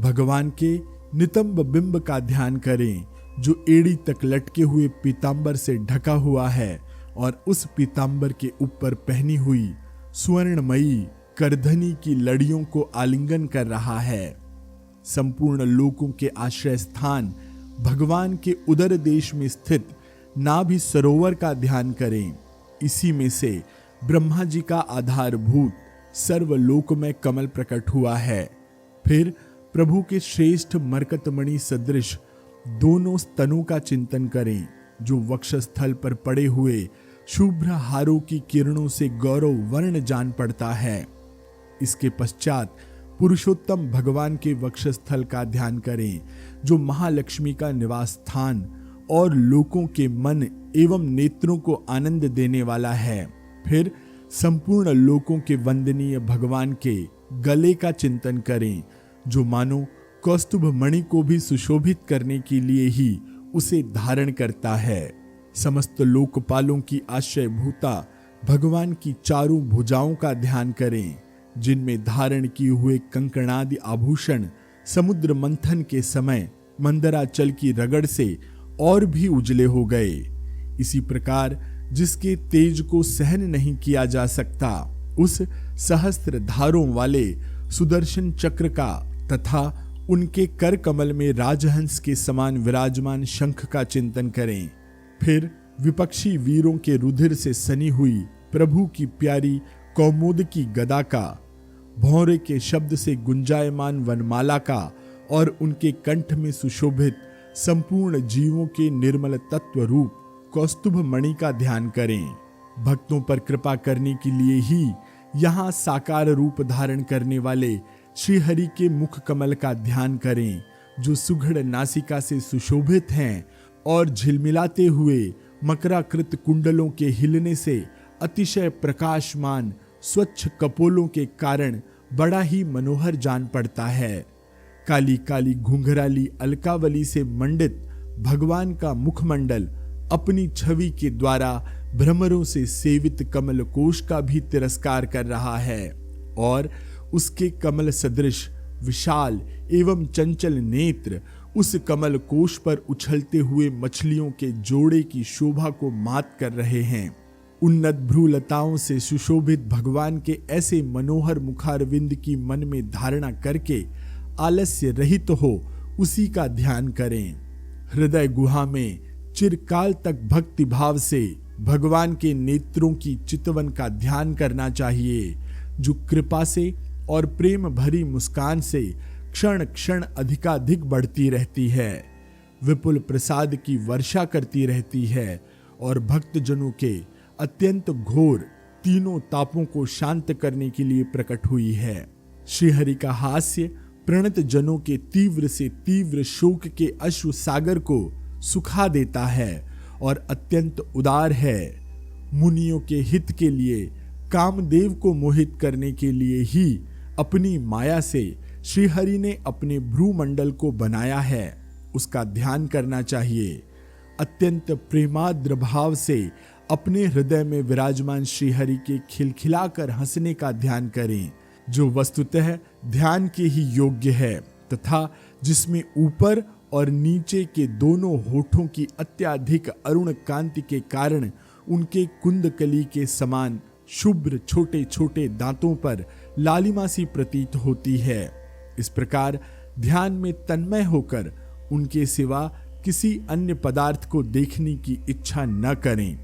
भगवान के नितंब बिंब का ध्यान करें, जो एड़ी तक लटके हुए पीतांबर से ढका हुआ है और उस पीतांबर के ऊपर पहनी हुई स्वर्णमयी करधनी की लड़ियों को आलिंगन कर रहा है। संपूर्ण लोकों के आश्रय स्थान भगवान के उदर देश में स्थित नाभि सरोवर का ध्यान करें। इसी में से ब्रह्मा जी का आधारभूत सर्वलोकमय कमल प्रकट हुआ है। फिर प्रभु के श्रेष्ठ मरकतमणि सदृश दोनों स्तनों का चिंतन करें, जो वक्षस्थल पर पड़े हुए शुभ्र हारों की किरणों से गौरव वर्ण जान पड़ता है। इसके पश्चात पुरुषोत्तम भगवान के वक्षस्थल का ध्यान करें, जो महालक्ष्मी का निवास स्थान और लोकों के मन एवं नेत्रों को आनंद देने वाला है। फिर संपूर्ण लोकों के वंदनीय भगवान के गले का चिंतन करें, जो मानो कौस्तुभ मणि को भी सुशोभित करने के लिए ही उसे धारण करता है। समस्त लोकपालों की आश्रय भूता भगवान की चारों भुजाओं का ध्यान करें, जिनमें धारण किए हुए कंकणादि आभूषण समुद्र मंथन के समय मंदराचल की रगड़ से और भी उजले हो गए। इसी प्रकार जिसके तेज को सहन नहीं किया जा सकता, उस सहस्त्र धारों वाले सुदर्शन चक्र का तथा उनके कर कमल में राजहंस के समान विराजमान शंख का चिंतन करें। फिर विपक्षी वीरों के रुधिर से सनी हुई प्रभु की प्यारी कौमुद की गदा का, भौरे के शब्द से गुंजायमान वनमाला का और उनके कंठ में सुशोभित संपूर्ण जीवों के निर्मल तत्व रूप कौस्तुभ मणि का ध्यान करें। भक्तों पर कृपा करने के लिए ही यहाँ साकार रूप धारण करने वाले श्री हरि के मुख कमल का ध्यान करें, जो सुघड़ नासिका से सुशोभित हैं और झिलमिलाते हुए मकराकृत कुंडलों के हिलने से अतिशय प्रकाशमान स्वच्छ कपोलों के कारण बड़ा ही मनोहर जान पड़ता है। काली काली घुंघराली अलकावली से मंडित भगवान का मुखमंडल अपनी छवि के द्वारा भ्रमरों से सेवित कमल कोश का भी तिरस्कार कर रहा है और उसके कमल सदृश विशाल एवं चंचल नेत्र उस कमल कोश पर उछलते हुए मछलियों के जोड़े की शोभा को मात कर रहे हैं। उन्नत भ्रूलताओं से सुशोभित भगवान के ऐसे मनोहर मुखारविंद की मन में धारणा करके आलस्य रहित हो उसी का ध्यान करें। हृदय गुहा में चिरकाल तक भक्ति भाव से भगवान के नेत्रों की चितवन का ध्यान करना चाहिए, जो कृपा से और प्रेम भरी मुस्कान से क्षण क्षण अधिकाधिक बढ़ती रहती है, विपुल प्रसाद की वर्षा करती रहती है और भक्तजनों के अत्यंत घोर तीनों तापों को शांत करने के लिए प्रकट हुई है। श्रीहरि का हास्य प्रणत जनों के तीव्र से तीव्र शोक के अश्रु सागर को सुखा देता है और अत्यंत उदार है। मुनियों के हित के लिए कामदेव को मोहित करने के लिए ही अपनी माया से श्रीहरि ने अपने भ्रूमंडल को बनाया है, उसका ध्यान करना चाहिए। अत्यंत प्रेमाद्र भाव से अपने हृदय में विराजमान श्रीहरि के खिलखिलाकर हंसने का ध्यान करें, जो वस्तुतः ध्यान के ही योग्य है तथा जिसमें ऊपर और नीचे के दोनों होठों की अत्याधिक अरुण कांति के कारण उनके कुंदकली के समान शुभ्र छोटे छोटे दांतों पर लालिमा सी प्रतीत होती है। इस प्रकार ध्यान में तन्मय होकर उनके सिवा किसी अन्य पदार्थ को देखने की इच्छा न करें।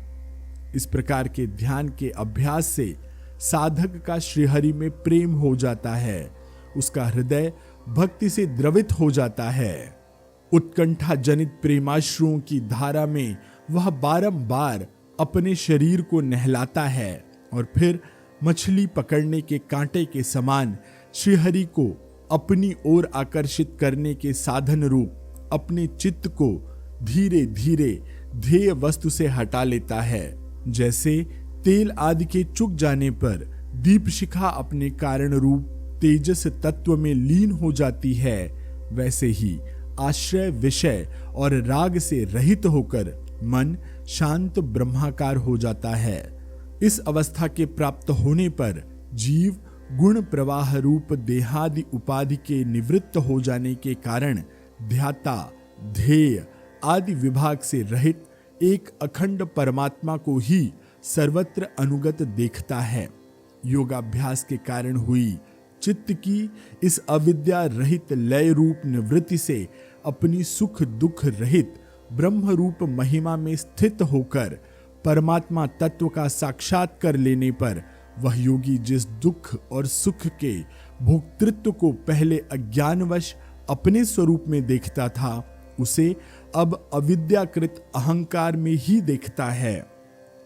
इस प्रकार के ध्यान के अभ्यास से साधक का श्रीहरि में प्रेम हो जाता है, उसका हृदय भक्ति से द्रवित हो जाता है। उत्कंठा जनित प्रेमाश्रुओं की धारा में वह बारंबार अपने शरीर को नहलाता है और फिर मछली पकड़ने के कांटे के समान श्रीहरि को अपनी ओर आकर्षित करने के साधन रूप अपने चित्त को धीरे धीरे ध्येय वस्तु से हटा लेता है। जैसे तेल आदि के चुक जाने पर दीपशिखा अपने कारण रूप तेजस तत्व में लीन हो जाती है, वैसे ही आश्रय विषय और राग से रहित होकर मन शांत ब्रह्माकार हो जाता है। इस अवस्था के प्राप्त होने पर जीव गुण प्रवाह रूप देहादि उपाधि के निवृत्त हो जाने के कारण ध्याता ध्येय आदि विभाग से रहित एक अखंड परमात्मा को ही सर्वत्र अनुगत देखता है। योगाभ्यास के कारण हुई चित्त की इस अविद्या रहित लय रूप निवृत्ति से अपनी सुख दुख रहित ब्रह्म रूप महिमा में स्थित होकर परमात्मा तत्व का साक्षात कर लेने पर वह योगी जिस दुख और सुख के भोक्तृत्व को पहले अज्ञानवश अपने स्वरूप में देखता था, उसे अब अविद्याकृत अहंकार में ही देखता है।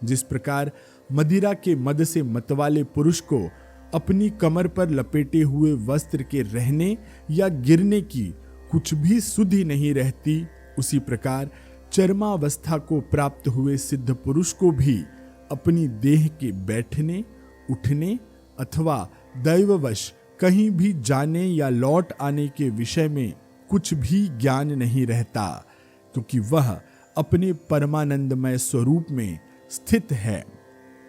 जिस प्रकार मदिरा के मद से मतवाले पुरुष को अपनी कमर पर लपेटे हुए वस्त्र के रहने या गिरने की कुछ भी सुधि नहीं रहती, उसी प्रकार चरमावस्था को प्राप्त हुए सिद्ध पुरुष को भी अपनी देह के बैठने उठने अथवा दैववश कहीं भी जाने या लौट आने के विषय में कुछ भी ज्ञान नहीं रहता, क्योंकि वह अपने परमानंदमय स्वरूप में स्थित है।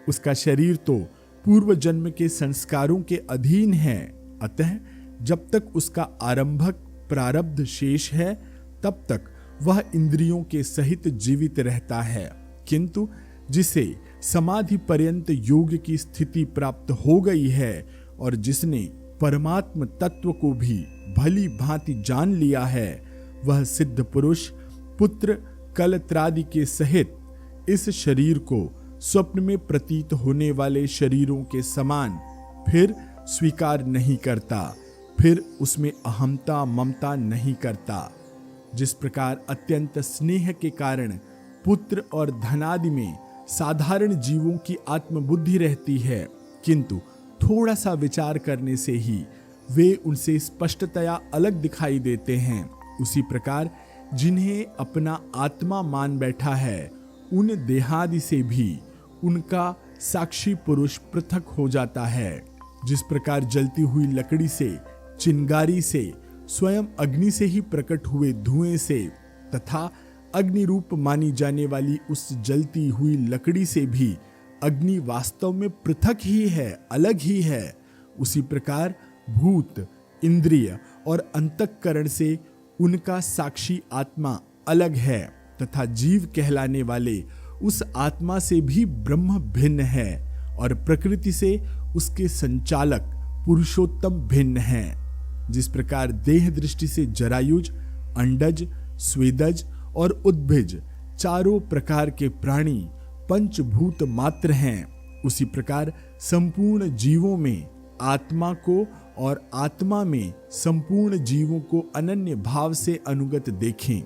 उसका शरीर तो पूर्व जन्म के संस्कारों के अधीन है, अतः जब तक उसका आरंभक प्रारब्ध शेष है तब तक वह इंद्रियों के सहित जीवित रहता है, किंतु जिसे समाधि पर्यंत योग की स्थिति प्राप्त हो गई है और जिसने परमात्म तत्व को भी भली भांति जान लिया है, वह सिद्ध पुरुष पुत्र कलत्रादि के सहित इस शरीर को स्वप्न में प्रतीत होने वाले शरीरों के समान फिर स्वीकार नहीं करता, फिर उसमें अहमता ममता नहीं करता। जिस प्रकार अत्यंत स्नेह के कारण पुत्र और धनादि में साधारण जीवों की आत्मबुद्धि रहती है, किंतु थोड़ा सा विचार करने से ही वे उनसे स्पष्टतया अलग दिखाई देते हैं। उसी प्रकार जिन्हें अपना आत्मा मान बैठा है, उन देहादि से भी उनका साक्षी पुरुष पृथक हो जाता है। जिस प्रकार जलती हुई लकड़ी से, चिंगारी से, स्वयं अग्नि से ही प्रकट हुए धुएं से तथा अग्नि रूप मानी जाने वाली उस जलती हुई लकड़ी से भी अग्नि वास्तव में पृथक ही है, अलग ही है, उसी प्रकार भूत, इंद्रिय और अंतःकरण से उनका साक्षी आत्मा अलग है तथा जीव कहलाने वाले उस आत्मा से भी ब्रह्म भिन्न है और प्रकृति से उसके संचालक पुरुषोत्तम भिन्न है। जिस प्रकार देह दृष्टि से जरायुज, अंडज, स्वेदज और उद्भिज चारों प्रकार के प्राणी पंचभूत मात्र हैं, उसी प्रकार संपूर्ण जीवों में आत्मा को और आत्मा में संपूर्ण जीवों को अनन्य भाव से अनुगत देखें।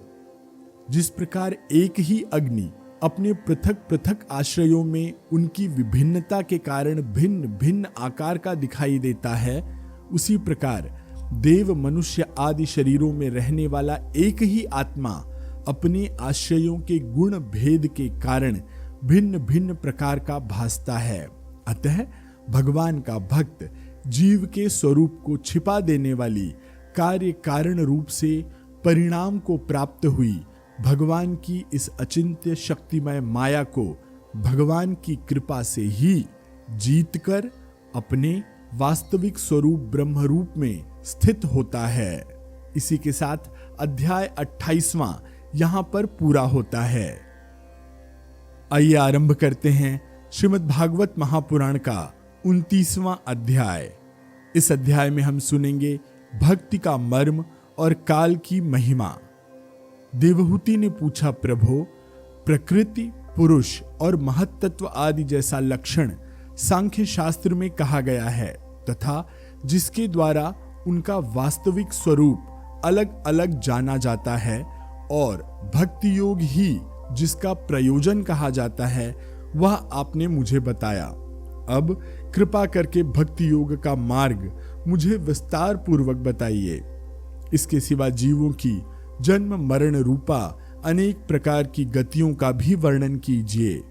जिस प्रकार एक ही अग्नि अपने पृथक पृथक आश्रयों में उनकी विभिन्नता के कारण भिन्न भिन्न आकार का दिखाई देता है, उसी प्रकार देव, मनुष्य आदि शरीरों में रहने वाला एक ही आत्मा अपने आश्रयों के गुण भेद के कारण भिन्न भिन्न प्रकार का भासता है। अतः भगवान का भक्त जीव के स्वरूप को छिपा देने वाली कार्य कारण रूप से परिणाम को प्राप्त हुई भगवान की इस अचिंत्य शक्तिमय माया को भगवान की कृपा से ही जीतकर अपने वास्तविक स्वरूप ब्रह्म रूप में स्थित होता है। इसी के साथ अध्याय 28वां यहां पर पूरा होता है। आइए आरंभ करते हैं श्रीमद् भागवत महापुराण का 29वां अध्याय। इस अध्याय में हम सुनेंगे भक्ति का मर्म और काल की महिमा। देवहूति ने पूछा, प्रभो, प्रकृति, पुरुष और महत्त्व आदि जैसा लक्षण सांख्य शास्त्र में कहा गया है तथा जिसके द्वारा उनका वास्तविक स्वरूप अलग अलग जाना जाता है और भक्ति योग ही जिसका प्रयोजन कहा जाता है, वह आपने मुझे बताया। अब कृपा करके भक्ति योग का मार्ग मुझे विस्तार पूर्वक बताइए। इसके सिवा जीवों की जन्म मरण रूपा अनेक प्रकार की गतियों का भी वर्णन कीजिए,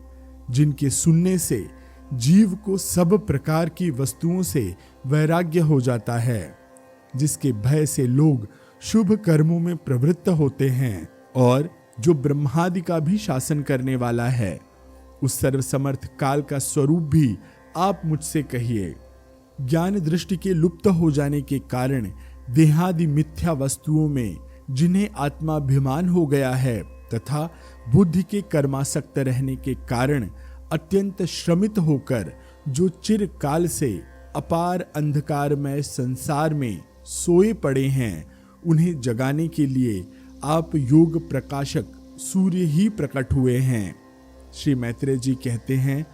जिनके सुनने से जीव को सब प्रकार की वस्तुओं से वैराग्य हो जाता है, जिसके भय से लोग शुभ कर्मों में प्रवृत्त होते हैं और जो ब्रह्मादि का भी शासन करने वाला है। उस सर्वसमर्थ काल का स्वरूप भी आप मुझसे कहिए। ज्ञान दृष्टि के लुप्त हो जाने के कारण देहादि मिथ्या वस्तुओं में जिन्हें आत्माभिमान हो गया है तथा बुद्धि के कर्मासक्त रहने के कारण अत्यंत श्रमित होकर जो चिरकाल से अपार अंधकारमय संसार में सोए पड़े हैं, उन्हें जगाने के लिए आप योग प्रकाशक सूर्य ही प्रकट हुए हैं। श्री मैत्रेय जी कहते हैं,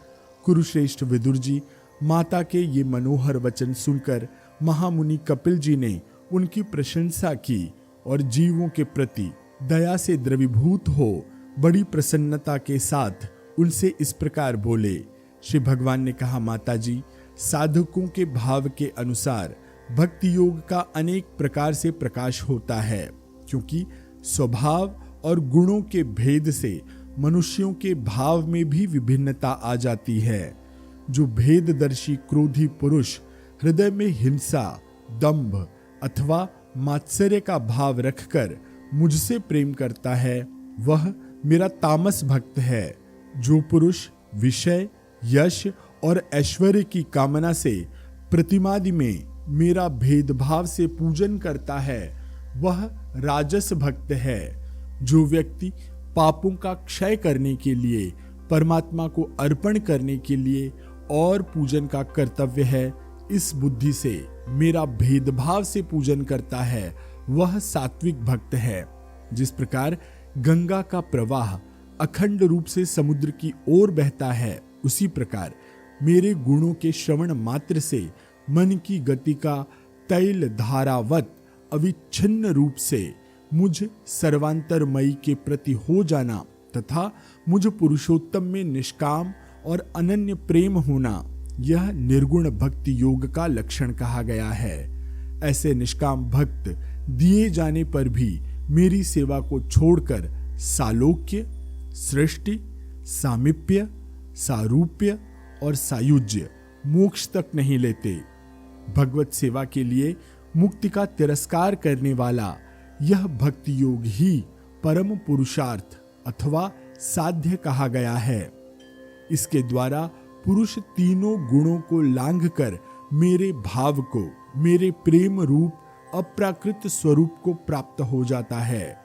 कुरुश्रेष्ठ विदुर जी, माता के ये मनोहर वचन सुनकर महामुनि कपिल जी ने उनकी प्रशंसा की और जीवों के प्रति दया से द्रवीभूत हो बड़ी प्रसन्नता के साथ उनसे इस प्रकार बोले। श्री भगवान ने कहा, माता जी, साधकों के भाव के अनुसार भक्ति योग का अनेक प्रकार से प्रकाश होता है, क्योंकि स्वभाव और गुणों के भेद से मनुष्यों के भाव में भी विभिन्नता आ जाती है। जो भेददर्शी क्रोधी पुरुष हृदय में हिंसा, दंभ अथवा मात्सर्य का भाव रखकर मुझसे प्रेम करता है, वह मेरा तामस भक्त है। जो पुरुष विषय, यश और ऐश्वर्य की कामना से प्रतिमादि में मेरा भेदभाव से पूजन करता है, वह राजस भक्त है। जो व्यक्ति पापों का क्षय करने के लिए, परमात्मा को अर्पण करने के लिए और पूजन का कर्तव्य है, इस बुद्धि से मेरा भेदभाव से पूजन करता है, वह सात्विक भक्त है। जिस प्रकार गंगा का प्रवाह अखंड रूप से समुद्र की ओर बहता है, उसी प्रकार मेरे गुणों के श्रवण मात्र से मन की गति का तैल धारावत अविच्छिन्न रूप से मुझ सर्वांतरमयी के प्रति हो जाना तथा मुझ पुरुषोत्तम में निष्काम और अनन्य प्रेम होना, यह निर्गुण भक्ति योग का लक्षण कहा गया है। ऐसे निष्काम भक्त दिए जाने पर भी मेरी सेवा को छोड़कर सालोक्य, सृष्टि, सामीप्य, सारूप्य और सायुज्य मोक्ष तक नहीं लेते। भगवत सेवा के लिए मुक्ति का तिरस्कार करने वाला यह भक्ति योग ही परम पुरुषार्थ अथवा साध्य कहा गया है। इसके द्वारा पुरुष तीनों गुणों को लांघकर मेरे भाव को, मेरे प्रेम रूप अप्राकृत स्वरूप को प्राप्त हो जाता है।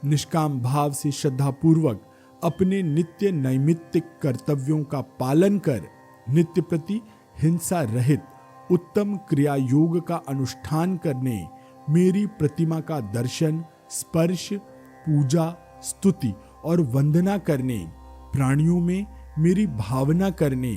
निष्काम भाव से श्रद्धापूर्वक अपने नित्य नैमित्तिक कर्तव्यों का पालन कर नित्य प्रति हिंसा रहित उत्तम क्रिया योग का अनुष्ठान करने, मेरी प्रतिमा का दर्शन, स्पर्श, पूजा, स्तुति और वंदना करने, प्राणियों में मेरी भावना करने,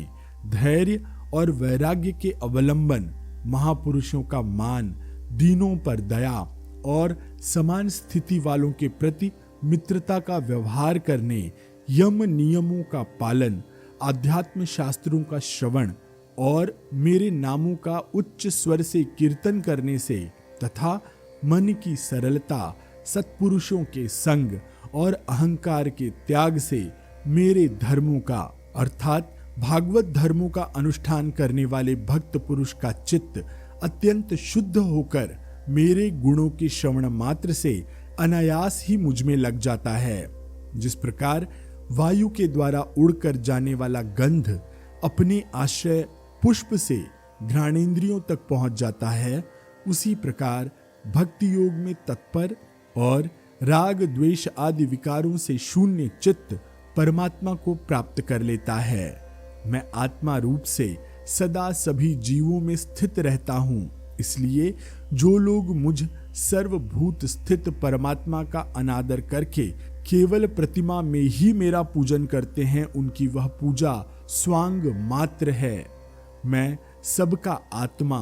धैर्य और वैराग्य के अवलंबन, महापुरुषों का मान, दीनों पर दया और समान स्थिति वालों के प्रति मित्रता का व्यवहार करने, यम नियमों का पालन, आध्यात्म शास्त्रों का श्रवण और मेरे नामों का उच्च स्वर से कीर्तन करने से तथा मन की सरलता, सत्पुरुषों के संग और अहंकार के त्याग से मेरे धर्मों का अर्थात भागवत धर्मों का अनुष्ठान करने वाले भक्त पुरुष का चित्त अत्यंत शुद्ध होकर मेरे गुणों के श्रवण मात्र से अनायास ही मुझ में लग जाता है। जिस प्रकार वायु के द्वारा उड़कर जाने वाला गंध अपने आश्रय पुष्प से घ्राणेंद्रियों तक पहुंच जाता है, उसी प्रकार भक्ति योग में तत्पर और राग द्वेष आदि विकारों से शून्य चित्त परमात्मा को प्राप्त कर लेता है। मैं आत्मा रूप से सदा सभी जीवों में स्थित रहता हूँ, इसलिए जो लोग मुझ सर्वभूत स्थित परमात्मा का अनादर करके केवल प्रतिमा में ही मेरा पूजन करते हैं, उनकी वह पूजा स्वांग मात्र है। मैं सबका आत्मा,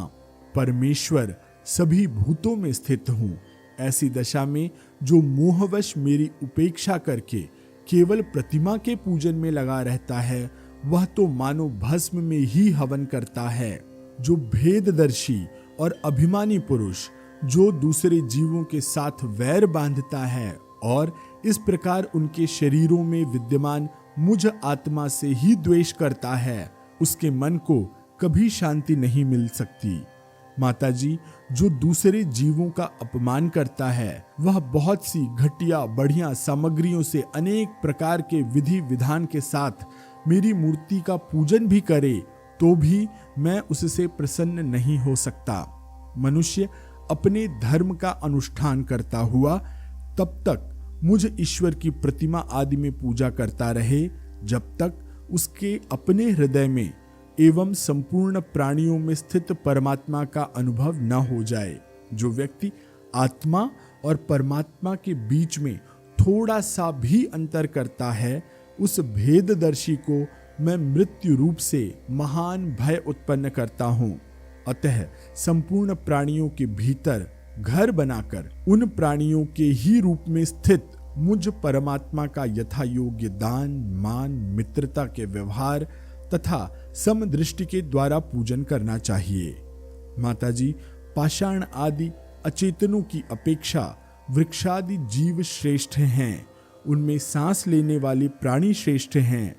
परमेश्वर, सभी भूतों में स्थित हूँ। ऐसी दशा में जो मोहवश मेरी उपेक्षा करके केवल प्रतिमा के पूजन में लगा रहता है, वह तो मानो भस्म में ही हवन करता है। जो भेददर्शी और अभिमानी पुरुष, जो दूसरे जीवों के साथ वैर बांधता है और इस प्रकार उनके शरीरों में विद्यमान मुझ आत्मा से ही द्वेष करता है, उसके मन को कभी शांति नहीं मिल सकती। माताजी, जो दूसरे जीवों का अपमान करता है, वह बहुत सी घटिया बढ़िया सामग्रियों से अनेक प्रकार के विधि विधान के साथ मेरी मूर्ति का पूजन भी करे तो भी मैं उससे प्रसन्न नहीं हो सकता। मनुष्य अपने धर्म का अनुष्ठान करता हुआ तब तक मुझ ईश्वर की प्रतिमा आदि में पूजा करता रहे, जब तक उसके अपने हृदय में एवं संपूर्ण प्राणियों में स्थित परमात्मा का अनुभव न हो जाए। जो व्यक्ति आत्मा और परमात्मा के बीच में थोड़ा सा भी अंतर करता है, उस भेददर्शी को मैं मृत्यु रूप से महान भय उत्पन्न करता हूँ। अतः संपूर्ण प्राणियों के भीतर घर बनाकर उन प्राणियों के ही रूप में स्थित मुझ परमात्मा का यथा योग्य दान, मान, मित्रता के व्यवहार तथा समदृष्टि के द्वारा पूजन करना चाहिए। माताजी, पाषाण आदि अचेतनों की अपेक्षा वृक्षादि जीव श्रेष्ठ हैं, उनमें सांस लेने वाले प्राणी श्रेष्ठ हैं,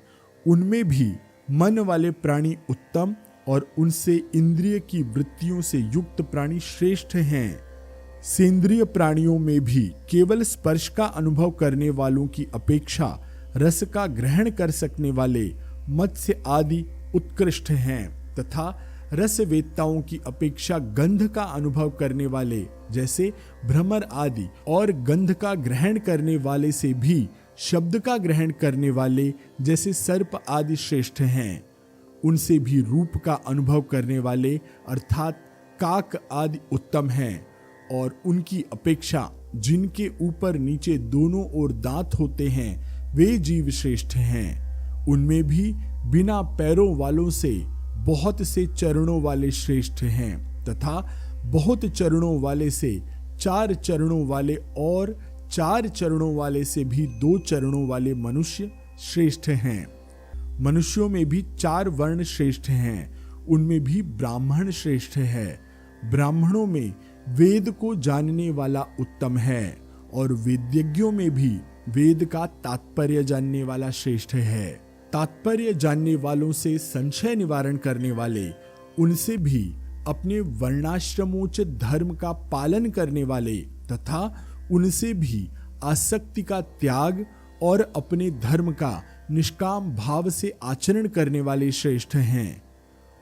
उनमें भी मन वाले प्राणी उत्तम और उनसे इंद्रिय की वृत्तियों से युक्त प्राणी श्रेष्ठ हैं। सेंद्रिय प्राणियों में भी केवल स्पर्श का अनुभव करने वालों की अपेक्षा रस का ग्रहण कर सकने वाले मत्स्य आदि उत्कृष्ट हैं तथा रसवेत्ताओं की अपेक्षा गंध का अनुभव करने वाले जैसे भ्रमर आदि और गंध का ग्रहण करने वाले से भी शब्द का ग्रहण करने वाले जैसे सर्प आदि श्रेष्ठ हैं। उनसे भी रूप का अनुभव करने वाले अर्थात काक आदि उत्तम हैं और उनकी अपेक्षा जिनके ऊपर नीचे दोनों ओर दांत होते हैं वे जीव श्रेष्ठ हैं। उनमें भी बिना पैरों वालों से बहुत से चरणों वाले श्रेष्ठ हैं तथा बहुत चरणों वाले से 4 चरणों वाले और 4 चरणों वाले से भी 2 चरणों वाले मनुष्य श्रेष्ठ हैं। मनुष्यों में भी 4 वर्ण श्रेष्ठ हैं, उनमें भी ब्राह्मण श्रेष्ठ है। ब्राह्मणों में वेद को जानने वाला उत्तम है और वेद्यज्ञों में भी वेद का तात्पर्य जानने वाला श्रेष्ठ है। तात्पर्य जानने वालों से संशय निवारण करने वाले, उनसे भी अपने वर्णाश्रमोचित धर्म का पालन करने वाले तथा उनसे भी आसक्ति का त्याग और अपने धर्म का निष्काम भाव से आचरण करने वाले श्रेष्ठ हैं।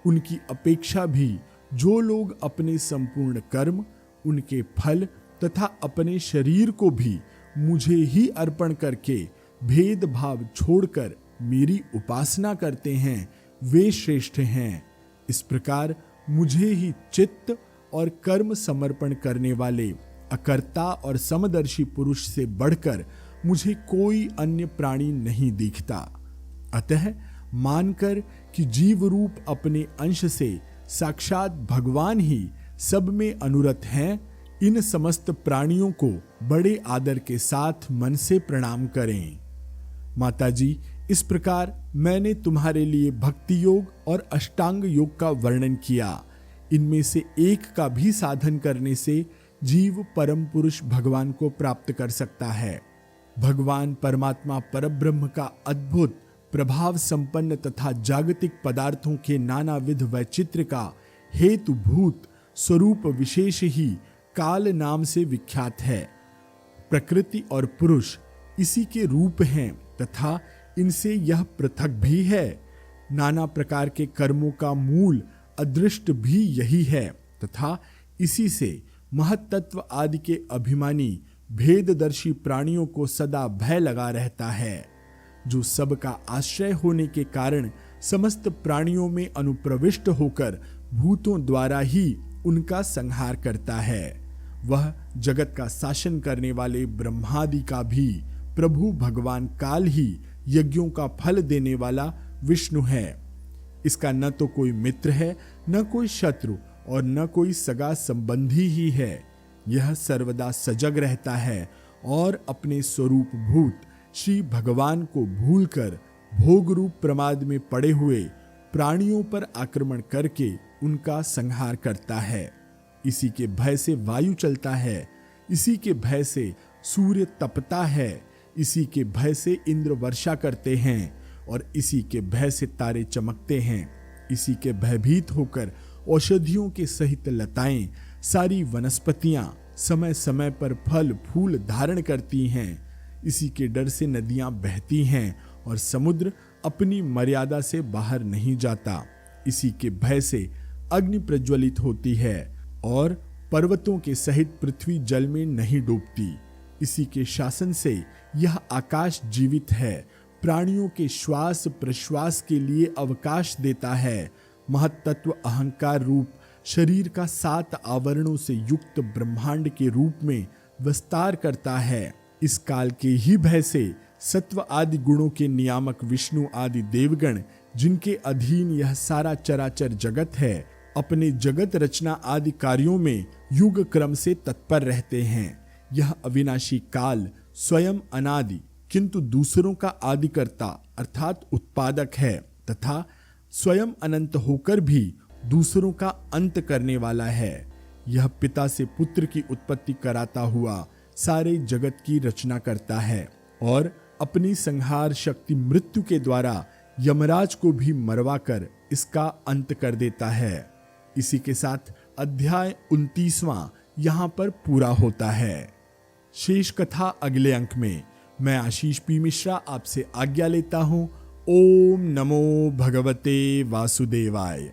उनकी अपेक्षा भी जो लोग अपने संपूर्ण कर्म, उनके फल तथा अपने शरीर को भी मुझे ही अर्पण करके भेदभाव छोड़कर मेरी उपासना करते हैं, वे श्रेष्ठ हैं। इस प्रकार मुझे ही चित्त और कर्म समर्पण करने वाले अकर्ता और समदर्शी पुरुष से बढ़कर मुझे कोई अन्य प्राणी नहीं दिखता। अतः मानकर कि जीव रूप अपने अंश से साक्षात भगवान ही सब में अनुरत हैं, इन समस्त प्राणियों को बड़े आदर के साथ मन से प्रणाम करें। माताजी, इस प्रकार मैंने तुम्हारे लिए भक्ति योग और अष्टांग योग का वर्णन किया। इनमें से एक का भी साधन करने से जीव परम पुरुष भगवान को प्राप्त कर सकता है। भगवान परमात्मा परब्रह्म का अद्भुत प्रभाव संपन्न तथा जागतिक पदार्थों के नानाविध वैचित्र्य का हेतुभूत स्वरूप विशेष ही काल नाम से विख्यात है। प्रकृति और पुरुष इसी के रूप हैं तथा इनसे यह पृथक भी है। नाना प्रकार के कर्मों का मूल अदृष्ट भी यही है तथा इसी से महत्तत्व आदि के अभिमानी भेददर्शी प्राणियों को सदा भय लगा रहता है। जो सबका आश्रय होने के कारण समस्त प्राणियों में अनुप्रविष्ट होकर भूतों द्वारा ही उनका संहार करता है। वह जगत का शासन करने वाले ब्रह्मादि का भी प्रभु भगवान काल ही यज्ञों का फल देने वाला विष्णु है। इसका न तो कोई मित्र है, न कोई शत्रु और न कोई सगा संबंधी ही है। यह सर्वदा सजग रहता है और अपने स्वरूप भूत श्री भगवान को भूलकर भोग रूप प्रमाद में पड़े हुए प्राणियों पर आक्रमण करके उनका संहार करता है। इसी के भय से वायु चलता है, इसी के भय से सूर्य तपता है, इसी के भय से इंद्र वर्षा करते हैं और इसी के भय से तारे चमकते हैं। इसी के भयभीत होकर औषधियों के सहित लताएं, सारी वनस्पतियां समय समय पर फल फूल धारण करती हैं। इसी के डर से नदियां बहती हैं और समुद्र अपनी मर्यादा से बाहर नहीं जाता। इसी के भय से अग्नि प्रज्वलित होती है और पर्वतों के सहित पृथ्वी जल में नहीं डूबती। इसी के शासन से यह आकाश जीवित है, प्राणियों के श्वास प्रश्वास के लिए अवकाश देता है। महत्तत्व अहंकार रूप शरीर का 7 आवरणों से युक्त ब्रह्मांड के रूप में विस्तार करता है। इस काल के ही भय से सत्व आदि गुणों के नियामक विष्णु आदि देवगण, जिनके अधीन यह सारा चराचर जगत है, अपने जगत रचना आदि कार्यों में युग क्रम से तत्पर रहते हैं। यह अविनाशी काल स्वयं अनादि किंतु दूसरों का आदिकर्ता अर्थात उत्पादक है तथा स्वयं अनंत होकर भी दूसरों का अंत करने वाला है। यह पिता से पुत्र की उत्पत्ति कराता हुआ सारे जगत की रचना करता है और अपनी संहार शक्ति मृत्यु के द्वारा यमराज को भी मरवा कर इसका अंत कर देता है। इसी के साथ अध्याय 29वां यहाँ पर पूरा होता है। शेष कथा अगले अंक में। मैं आशीष पी मिश्रा आपसे आज्ञा लेता हूँ। ओम नमो भगवते वासुदेवाय।